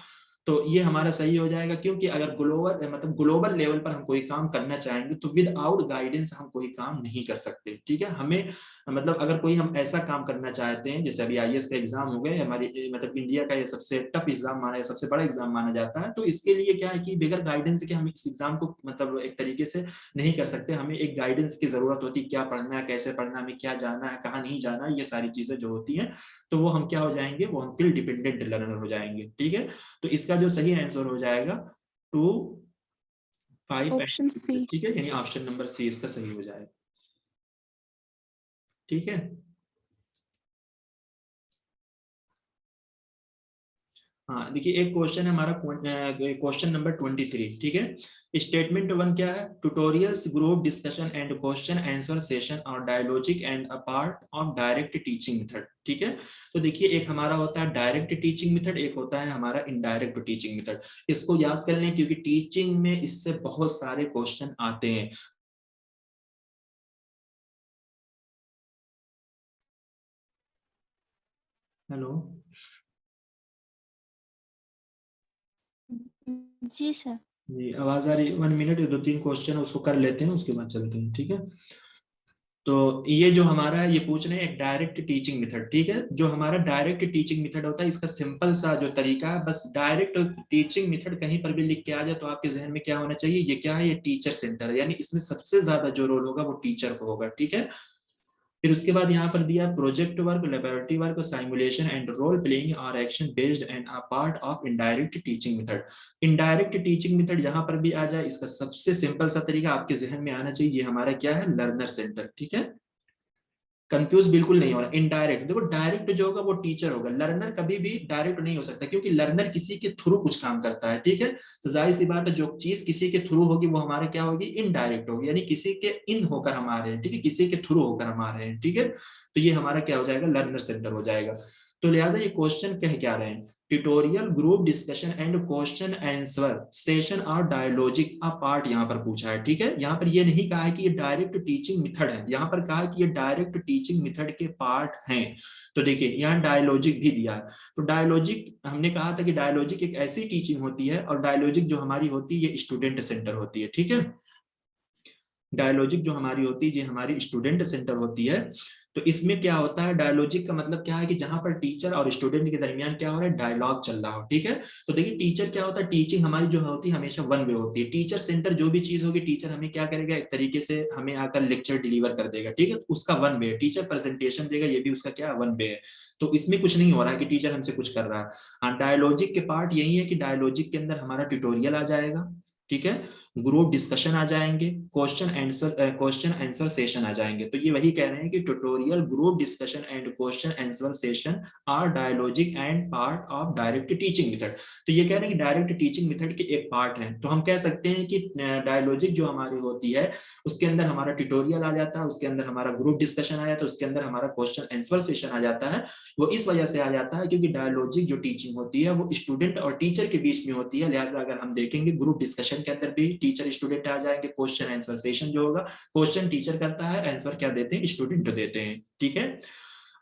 तो ये हमारा सही हो जाएगा। क्योंकि अगर ग्लोबल लेवल पर हम कोई काम करना चाहेंगे तो विदाउट गाइडेंस हम कोई काम नहीं कर सकते, ठीक है। हमें मतलब अगर कोई हम ऐसा काम करना चाहते हैं, जैसे अभी IAS का एग्जाम हो गया, हमारी मतलब इंडिया का ये सबसे टफ एग्जाम माना, सबसे बड़ा एग्जाम माना जाता है, तो इसके लिए क्या है कि बगैर गाइडेंस के हम इस एग्जाम को मतलब एक तरीके से नहीं कर सकते। हमें एक गाइडेंस की जरूरत होती है, क्या पढ़ना है, कैसे पढ़ना है, हमें क्या जाना है, कहाँ नहीं जाना है, ये सारी चीजें जो होती हैं, तो वो हम क्या हो जाएंगे, वो हम फील्ड डिपेंडेंट लर्नर हो जाएंगे, ठीक है। तो इसका जो सही आंसर हो जाएगा 2, 5 ऑप्शन सी। ठीक है, यानी ऑप्शन नंबर सी इसका सही हो जाएगा, ठीक है। हाँ देखिए, एक क्वेश्चन है हमारा, क्वेश्चन नंबर 23, ठीक है। स्टेटमेंट 1 क्या है, tutorials, group discussion and question answer session और dialogic and a part of direct teaching method, ठीक है। तो देखिए, एक हमारा होता है डायरेक्ट टीचिंग मेथड, एक होता है हमारा इनडायरेक्ट टीचिंग मेथड। इसको याद कर लें, क्योंकि टीचिंग में इससे बहुत सारे क्वेश्चन आते हैं। हेलो, जी सर। जी आवाज आ रही है? 1 मिनट, 2-3 क्वेश्चन उसको कर लेते हैं, उसके बाद चलते हैं, ठीक है। तो ये जो हमारा है, ये पूछ रहे हैं एक डायरेक्ट टीचिंग मेथड, ठीक है। जो हमारा डायरेक्ट टीचिंग मेथड होता है, इसका सिंपल सा जो तरीका है, बस डायरेक्ट टीचिंग मेथड कहीं पर भी लिख के आ जाए तो आपके जहन में क्या होना चाहिए, ये क्या है, ये टीचर सेंटर है, यानी इसमें सबसे ज्यादा जो रोल होगा वो टीचर को होगा, ठीक है। फिर उसके बाद यहाँ पर दिया project work, laboratory work, simulation and role playing are action based and a part of indirect teaching method. Indirect teaching method जहां पर भी आ जाए, इसका सबसे सिंपल सा तरीका आपके जहन में आना चाहिए, ये हमारा क्या है, लर्नर सेंटर, ठीक है। कंफ्यूज बिल्कुल नहीं होना। इनडायरेक्ट, देखो डायरेक्ट जो होगा वो टीचर होगा, लर्नर कभी भी डायरेक्ट नहीं हो सकता, क्योंकि लर्नर किसी के थ्रू कुछ काम करता है, ठीक है। तो जाहिर सी बात है, जो चीज किसी के थ्रू होगी वो हमारे क्या होगी, इनडायरेक्ट होगी, यानी किसी के इन होकर हम आ रहे हैं, ठीक है, किसी के थ्रू होकर हम आ रहे हैं, ठीक है। तो ये हमारा क्या हो जाएगा, लर्नर सेंटर हो जाएगा। तो लिहाजा ये क्वेश्चन कह क्या रहे हैं, tutorial, group discussion and question answer session और डायलॉजिक अ पार्ट यहाँ पर पूछा है, ठीक है। यहाँ पर ये नहीं कहा है कि ये डायरेक्ट टीचिंग मेथड है, यहाँ पर कहा है कि ये डायरेक्ट टीचिंग मेथड के पार्ट हैं। तो देखिए, यहाँ डायलॉजिक भी दिया है, तो डायलॉजिक हमने कहा था कि डायलॉजिक एक ऐसी टीचिंग होती है, और डायलॉजिक जो हमारी होती है ये स्टूडेंट सेंटर होती है, ठीक है। डायलॉजिक जो हमारी होती है ये हमारी स्टूडेंट सेंटर होती है। तो इसमें क्या होता है, डायलॉजिक का मतलब क्या है कि जहां पर टीचर और स्टूडेंट के दरमियान क्या हो रहा है, डायलॉग चल रहा हो, ठीक है। तो देखिए, टीचर क्या होता है, टीचिंग हमारी जो होती है हमेशा वन वे होती है। टीचर सेंटर जो भी चीज होगी, टीचर हमें क्या करेगा, एक तरीके से हमें आकर लेक्चर डिलीवर कर देगा, ठीक है, तो उसका वन वे है। टीचर प्रेजेंटेशन देगा, ये भी उसका क्या वन वे है। तो इसमें कुछ नहीं हो रहा है कि टीचर हमसे कुछ कर रहा है। हाँ, डायलॉजिक के पार्ट यही है कि डायलॉजिक के अंदर हमारा ट्यूटोरियल आ जाएगा, ठीक है, ग्रुप डिस्कशन आ जाएंगे, क्वेश्चन आंसर सेशन आ जाएंगे। तो ये वही कह रहे हैं कि tutorial, group discussion and question answer session are dialogic and part of direct teaching method. तो ये कह रहे हैं कि डायरेक्ट टीचिंग मेथड के एक पार्ट है। तो हम कह सकते हैं कि डायलॉजिक जो हमारी होती है उसके अंदर हमारा ट्यूटोरियल आ जाता है, उसके अंदर हमारा ग्रुप डिस्कशन आ जाता है, उसके अंदर हमारा क्वेश्चन आंसर सेशन आ जाता है। वो इस वजह से आ जाता है क्योंकि डायलॉजिक जो टीचिंग होती है वो स्टूडेंट और टीचर के बीच में होती है। लिहाजा अगर हम देखेंगे ग्रुप डिस्कशन के अंदर भी टीचर स्टूडेंट आ जाएंगे, क्वेश्चन आंसर सेशन जो होगा, क्वेश्चन टीचर करता है, आंसर क्या देते हैं, स्टूडेंट देते हैं, ठीक है।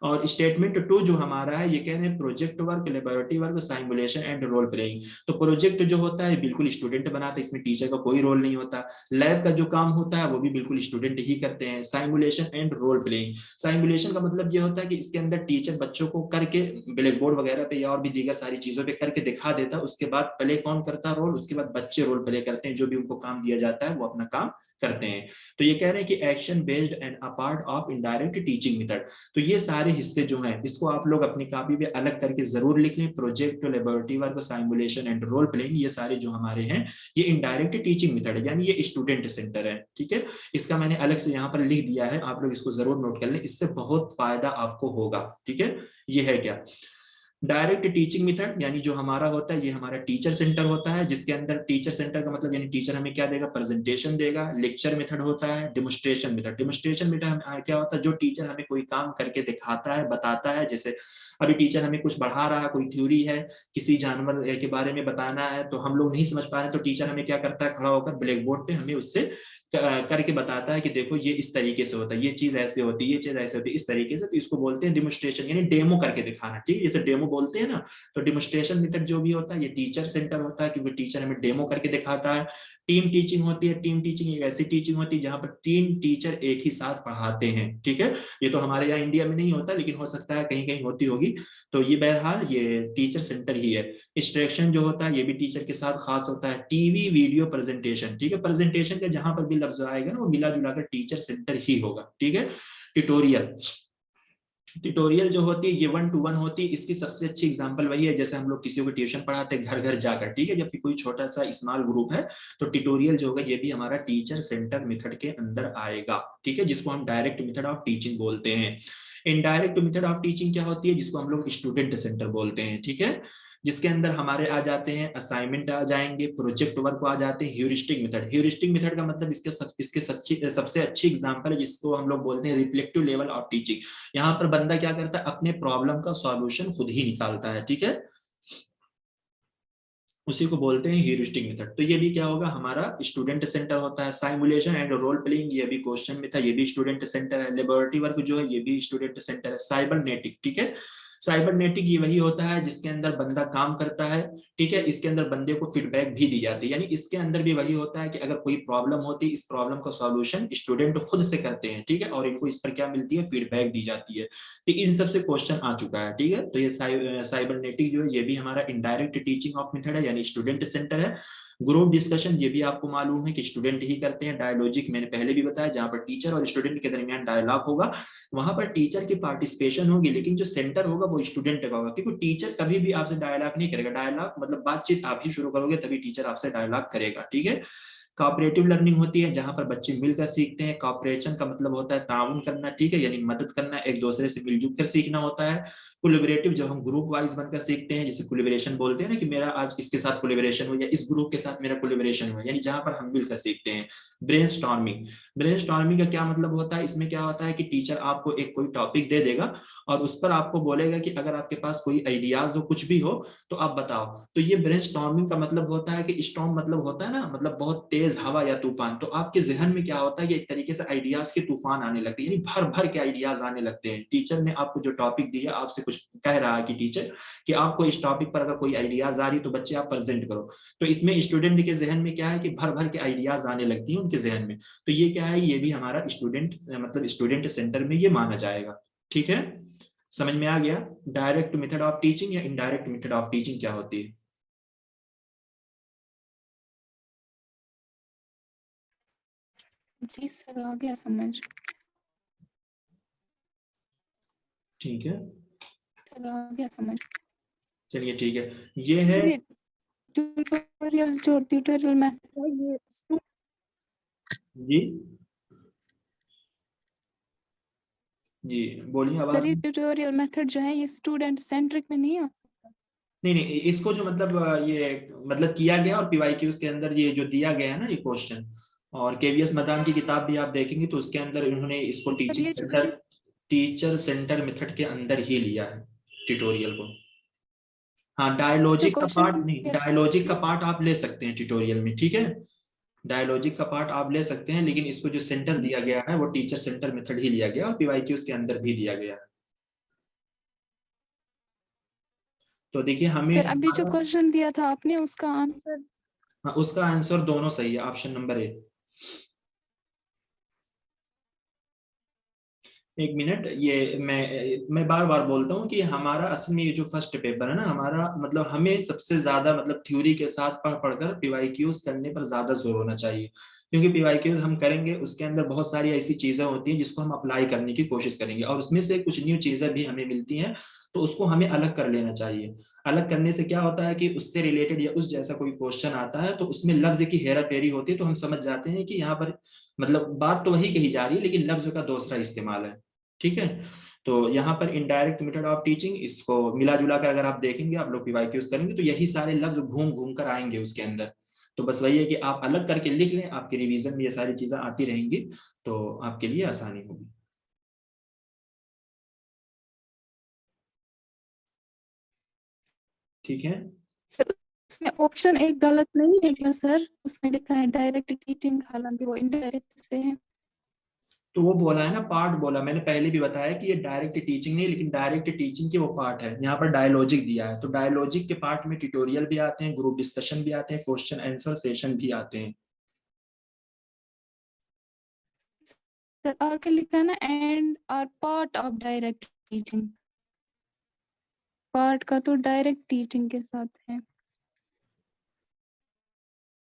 और स्टेटमेंट 2 जो हमारा है, ये कह रहे हैं project work, laboratory work, simulation and role playing. तो प्रोजेक्ट जो होता है बिल्कुल स्टूडेंट बनाता है, इसमें टीचर का कोई रोल नहीं होता। लैब का जो काम होता है वो भी बिल्कुल स्टूडेंट ही करते हैं। Simulation and role playing, simulation का मतलब ये होता है कि इसके अंदर टीचर बच्चों को करके ब्लैक बोर्ड वगैरह पे या और भी दीगर सारी चीजों पे करके दिखा देता है, उसके बाद प्ले कौन करता है रोल, उसके बाद बच्चे रोल प्ले करते हैं, जो भी उनको काम दिया जाता है वो अपना काम करते हैं। तो ये कह रहे हैं कि action based and a part of indirect teaching method. तो ये सारे हिस्से जो हैं इसको आप लोग अपनी कॉपी पे अलग करके जरूर लिख लें। Project, laboratory work, simulation and role playing, ये सारे जो हमारे हैं ये इनडायरेक्ट टीचिंग मेथड है, यानी ये स्टूडेंट सेंटर है। ठीक है, इसका मैंने अलग से यहाँ पर लिख दिया है, आप लोग इसको जरूर नोट कर लें, इससे बहुत फायदा आपको होगा। ठीक है, ये है क्या डायरेक्ट टीचिंग मेथड, यानी जो हमारा होता है ये हमारा टीचर सेंटर होता है, जिसके अंदर टीचर सेंटर का मतलब यानी टीचर हमें क्या देगा, प्रेजेंटेशन देगा। लेक्चर मेथड होता है। डेमोन्स्ट्रेशन मेथड, डेमोन्स्ट्रेशन मेथड क्या होता है, जो टीचर हमें कोई काम करके दिखाता है, बताता है। जैसे अभी टीचर हमें कुछ पढ़ा रहा है, कोई थ्योरी है, किसी जानवर के बारे में बताना है, तो हम लोग नहीं समझ पा रहे तो टीचर हमें क्या करता है, खड़ा होकर ब्लैक बोर्ड पे हमें उससे करके बताता है कि देखो ये इस तरीके से होता है, ये चीज ऐसे होती है, ये चीज ऐसे होती है, इस तरीके से। तो इसको बोलते हैं डेमोन्स्ट्रेशन, यानी डेमो करके दिखाना। ठीक है, जैसे डेमो बोलते हैं ना, तो डेमोन्स्ट्रेशन मेथड जो भी होता है ये टीचर सेंटर होता है, क्योंकि टीचर हमें डेमो करके दिखाता है। टीम टीचिंग होती है। टीम टीचिंग एक ऐसी टीचिंग होती है जहां पर 3 टीचर एक ही साथ पढ़ाते हैं। ठीक है, ये तो हमारे यहाँ इंडिया में नहीं होता, लेकिन हो सकता है कहीं कहीं होती होगी। तो ये बहरहाल ये टीचर सेंटर ही है। इंस्ट्रक्शन जो होता है ये भी टीचर के साथ खास होता है। टीवी वीडियो प्रेजेंटेशन, ठीक है, प्रेजेंटेशन का जहां पर भी लफ्ज आएगा ना वो मिला जुला कर टीचर सेंटर ही होगा। ठीक है, ट्यूटोरियल, ट्यूटोरियल जो होती है ये 1 to 1 होती है। इसकी सबसे अच्छी एग्जांपल वही है जैसे हम लोग किसी को ट्यूशन पढ़ाते हैं घर घर जाकर। ठीक है, जब कोई छोटा सा स्मॉल ग्रुप है तो ट्यूटोरियल जो होगा ये भी हमारा टीचर सेंटर मेथड के अंदर आएगा। ठीक है, जिसको हम डायरेक्ट मेथड ऑफ टीचिंग बोलते हैं। इनडायरेक्ट मेथड ऑफ टीचिंग क्या होती है, जिसको हम लोग स्टूडेंट सेंटर बोलते हैं। ठीक है, जिसके अंदर हमारे आ जाते हैं असाइनमेंट आ जाएंगे, प्रोजेक्ट वर्क आ जाते हैं। ह्यूरिस्टिक मेथड, ह्यूरिस्टिक मेथड का मतलब इसके सबसे अच्छी एग्जांपल है जिसको हम लोग बोलते हैं रिफ्लेक्टिव लेवल ऑफ टीचिंग। यहाँ पर बंदा क्या करता है, अपने प्रॉब्लम का सॉल्यूशन खुद ही निकालता है। ठीक है, उसी को बोलते हैं ह्यूरिस्टिक मेथड। तो ये भी क्या होगा, हमारा स्टूडेंट सेंटर होता है। साइमुलेशन एंड रोल प्लेइंग ये भी क्वेश्चन में था, ये भी स्टूडेंट सेंटर है। लेबोरेटरी वर्क जो है ये भी स्टूडेंट सेंटर है। साइबरनेटिक, ठीक है, साइबरनेटिक ये वही होता है जिसके अंदर बंदा काम करता है। ठीक है, इसके अंदर बंदे को फीडबैक भी दी जाती है, यानी इसके अंदर भी वही होता है कि अगर कोई प्रॉब्लम होती है, इस प्रॉब्लम का सॉल्यूशन स्टूडेंट खुद से करते हैं। ठीक है, और इनको इस पर क्या मिलती है, फीडबैक दी जाती है। तो इन सब से क्वेश्चन आ चुका है। ठीक है, तो ये साइबरनेटिक जो है ये भी हमारा इनडायरेक्ट टीचिंग ऑफ मेथड है, यानी स्टूडेंट सेंटर है। ग्रुप डिस्कशन ये भी आपको मालूम है कि स्टूडेंट ही करते हैं। डायलॉजिक मैंने पहले भी बताया, जहां पर टीचर और स्टूडेंट के दरमियान डायलॉग होगा, वहां पर टीचर की पार्टिसिपेशन होगी, लेकिन जो सेंटर होगा वो स्टूडेंट का होगा, क्योंकि टीचर कभी भी आपसे डायलॉग नहीं करेगा। डायलॉग मतलब बातचीत आप ही शुरू करोगे तभी टीचर आपसे डायलॉग करेगा। ठीक है, कोऑपरेटिव लर्निंग होती है जहां पर बच्चे मिलकर सीखते हैं। कोऑपरेशन का मतलब होता है ताउन करना। ठीक है, यानी मदद करना, एक दूसरे से मिलजुल कर सीखना होता है। कोलैबोरेटिव जब हम ग्रुप वाइज बनकर सीखते हैं, जैसे कोलैबोरेशन बोलते हैं ना कि मेरा आज इसके साथ कोलैबोरेशन हुआ या इस ग्रुप के साथ मेरा कोलैबोरेशन हुआ, यानी जहां पर हम मिलकर सीखते हैं। ब्रेनस्टॉर्मिंग, ब्रेनस्टॉर्मिंग का क्या मतलब होता है, इसमें क्या होता है कि टीचर आपको एक कोई टॉपिक दे देगा और उस पर आपको बोलेगा कि अगर आपके पास कोई आइडियाज हो, कुछ भी हो तो आप बताओ। तो ये ब्रेनस्टॉर्मिंग का मतलब होता है कि स्टॉर्म मतलब होता है ना, मतलब बहुत तेज हवा या तूफान। तो आपके जहन में क्या होता है कि एक तरीके से आइडियाज के तूफान आने लगते हैं, यानी भर भर के आइडियाज आने लगते हैं। टीचर ने आपको जो टॉपिक दिया, आपसे कुछ कह रहा है कि टीचर कि आपको इस टॉपिक पर अगर कोई आइडियाज आ रही तो बच्चे आप प्रेजेंट करो। तो इसमें स्टूडेंट के जहन में क्या है कि भर भर के आइडियाज आने लगती है उनके जहन में। तो ये क्या है, ये भी हमारा स्टूडेंट मतलब स्टूडेंट सेंटर में ये माना जाएगा। ठीक है, समझ में आ गया डायरेक्ट मेथड ऑफ टीचिंग या इनडायरेक्ट मेथड ऑफ टीचिंग क्या होती है। जी सर, आ गया समझ। ठीक है, सर आ गया समझ। चलिए ठीक है, ये है सर ये ट्यूटोरियल में ये जी जी बोलिए, आवाज सर ये ट्यूटोरियल मेथड जो है ये स्टूडेंट सेंट्रिक में नहीं आ सकता। नहीं नहीं, इसको जो मतलब ये मतलब किया गया और पीवाईक्यूज के अंदर ये जो दिया गया है ना ये क्वेश्चन, और केवीएस मदान की किताब भी आप देखेंगे तो उसके अंदर उन्होंने इसको सर ये जो टीचर सेंटर मेथड के अंदर ही लिया है ट्यूटोरियल को। हाँ, जो डायलॉजिक का क्वेश्चन पार्ट नहीं, डायलॉजिक का पार्ट आप ले सकते हैं ट्यूटोरियल में। ठीक है, डायलॉजिक का पार्ट आप ले सकते हैं, लेकिन इसको जो सेंटर दिया गया है वो टीचर सेंटर मेथड ही लिया गया और पीवाईक्यूज के अंदर भी दिया गया है। तो देखिए हमें सर अभी जो क्वेश्चन दिया था आपने उसका आंसर, हाँ, उसका आंसर दोनों सही है, ऑप्शन नंबर ए। एक मिनट, ये मैं बार बार बोलता हूँ कि हमारा असल में ये जो फर्स्ट पेपर है ना हमारा, मतलब हमें सबसे ज्यादा मतलब थ्योरी के साथ पढ़ पढ़कर पीवाईक्यूज करने पर ज्यादा जोर होना चाहिए, क्योंकि पीवाईक्यूज हम करेंगे उसके अंदर बहुत सारी ऐसी चीजें होती हैं जिसको हम अप्लाई करने की कोशिश करेंगे और उसमें से कुछ न्यू चीजें भी हमें मिलती हैं, तो उसको हमें अलग कर लेना चाहिए। अलग करने से क्या होता है कि उससे रिलेटेड या उस जैसा कोई क्वेश्चन आता है तो उसमें लफ्ज की हेरा फेरी होती है, तो हम समझ जाते हैं कि यहाँ पर मतलब बात तो वही कही जा रही है लेकिन लफ्ज का दूसरा इस्तेमाल है। ठीक है, तो यहाँ पर इनडायरेक्ट मेथड ऑफ टीचिंग, इसको मिला जुला कर अगर आप देखेंगे, आप लोग पीवाईक्यूज करेंगे तो यही सारे लफ्ज घूम घूम कर आएंगे उसके अंदर। तो बस वही है कि आप अलग करके लिख लें, आपके रिवीजन में ये सारी चीजें आती रहेंगी तो आपके लिए आसानी होगी। ठीक है, सर उसमें ऑप्शन एक गलत नहीं है क्या सर? उसमें लिखा है डायरेक्ट टीचिंग, हालांकि वो इनडायरेक्ट से है। तो वो बोला है ना, पार्ट बोला, मैंने पहले भी बताया कि ये डायरेक्ट टीचिंग नहीं, लेकिन डायरेक्ट टीचिंग के वो पार्ट है। यहाँ पर डायलॉजिक दिया है, तो डायलॉजिक के पार्ट में ट्यूटोरियल भी आते हैं, ग्रुप डिस्कशन भी आते हैं, क्वेश्चन आंसर सेशन भी आते हैं। सर आगे लिखा है ना and are part of direct teaching, part का तो डायरेक्ट टीचिंग के साथ है।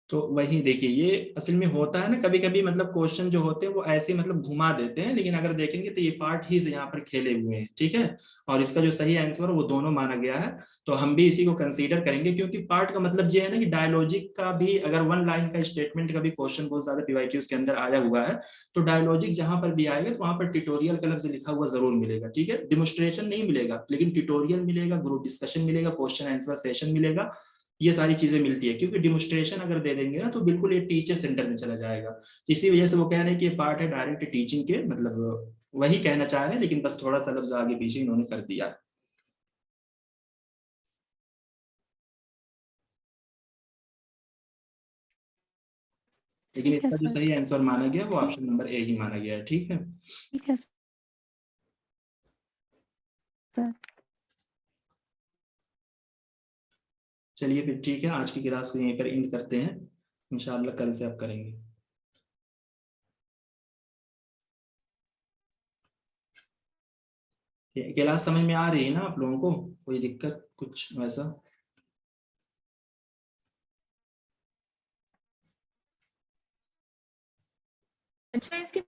तो वही देखिए, ये असल में होता है ना कभी कभी, मतलब क्वेश्चन जो होते हैं वो ऐसे मतलब घुमा देते हैं, लेकिन अगर देखेंगे तो ये पार्ट ही से यहाँ पर खेले हुए हैं। ठीक है, और इसका जो सही आंसर है वो दोनों माना गया है, तो हम भी इसी को कंसीडर करेंगे, क्योंकि पार्ट का मतलब ये है ना कि डायलॉजिक का भी अगर वन लाइन का स्टेटमेंट का भी क्वेश्चन बहुत ज्यादा पीवाईक्यूज के अंदर आया हुआ है, तो डायलॉजिक जहां पर भी आएगा तो वहां पर ट्यूटोरियल का लफ्ज लिखा हुआ जरूर मिलेगा। ठीक है, डिमोन्स्ट्रेशन नहीं मिलेगा लेकिन ट्यूटोरियल मिलेगा, ग्रुप डिस्कशन मिलेगा, क्वेश्चन आंसर सेशन मिलेगा, ये सारी चीजें मिलती है। क्योंकि डिमोन्स्ट्रेशन अगर दे देंगे ना तो बिल्कुल ये टीचर सेंटर में चला जाएगा, इसी वजह से वो कह रहे हैं कि ये पार्ट है डायरेक्ट टीचिंग के, मतलब वही कहना चाह रहे हैं लेकिन बस थोड़ा सा लफ्ज आगे पीछे इन्होंने कर दिया है। लेकिन ठीक है इसका जो सर, सही आंसर माना गया वो ठीक ऑप्शन नंबर ए ही माना गया है। ठीक है, ठीक है सर। चलिए फिर ठीक है, आज की क्लास को यहीं पर एंड करते हैं, इंशाल्लाह कल से आप करेंगे। क्लास समझ में आ रही है ना आप लोगों को? कोई दिक्कत कुछ वैसा? अच्छा, इसकी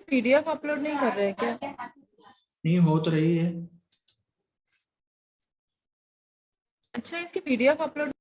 पीडीएफ अपलोड नहीं कर रहे हैं क्या? नहीं हो तो रही है। अच्छा, इसकी पीडीएफ अपलोड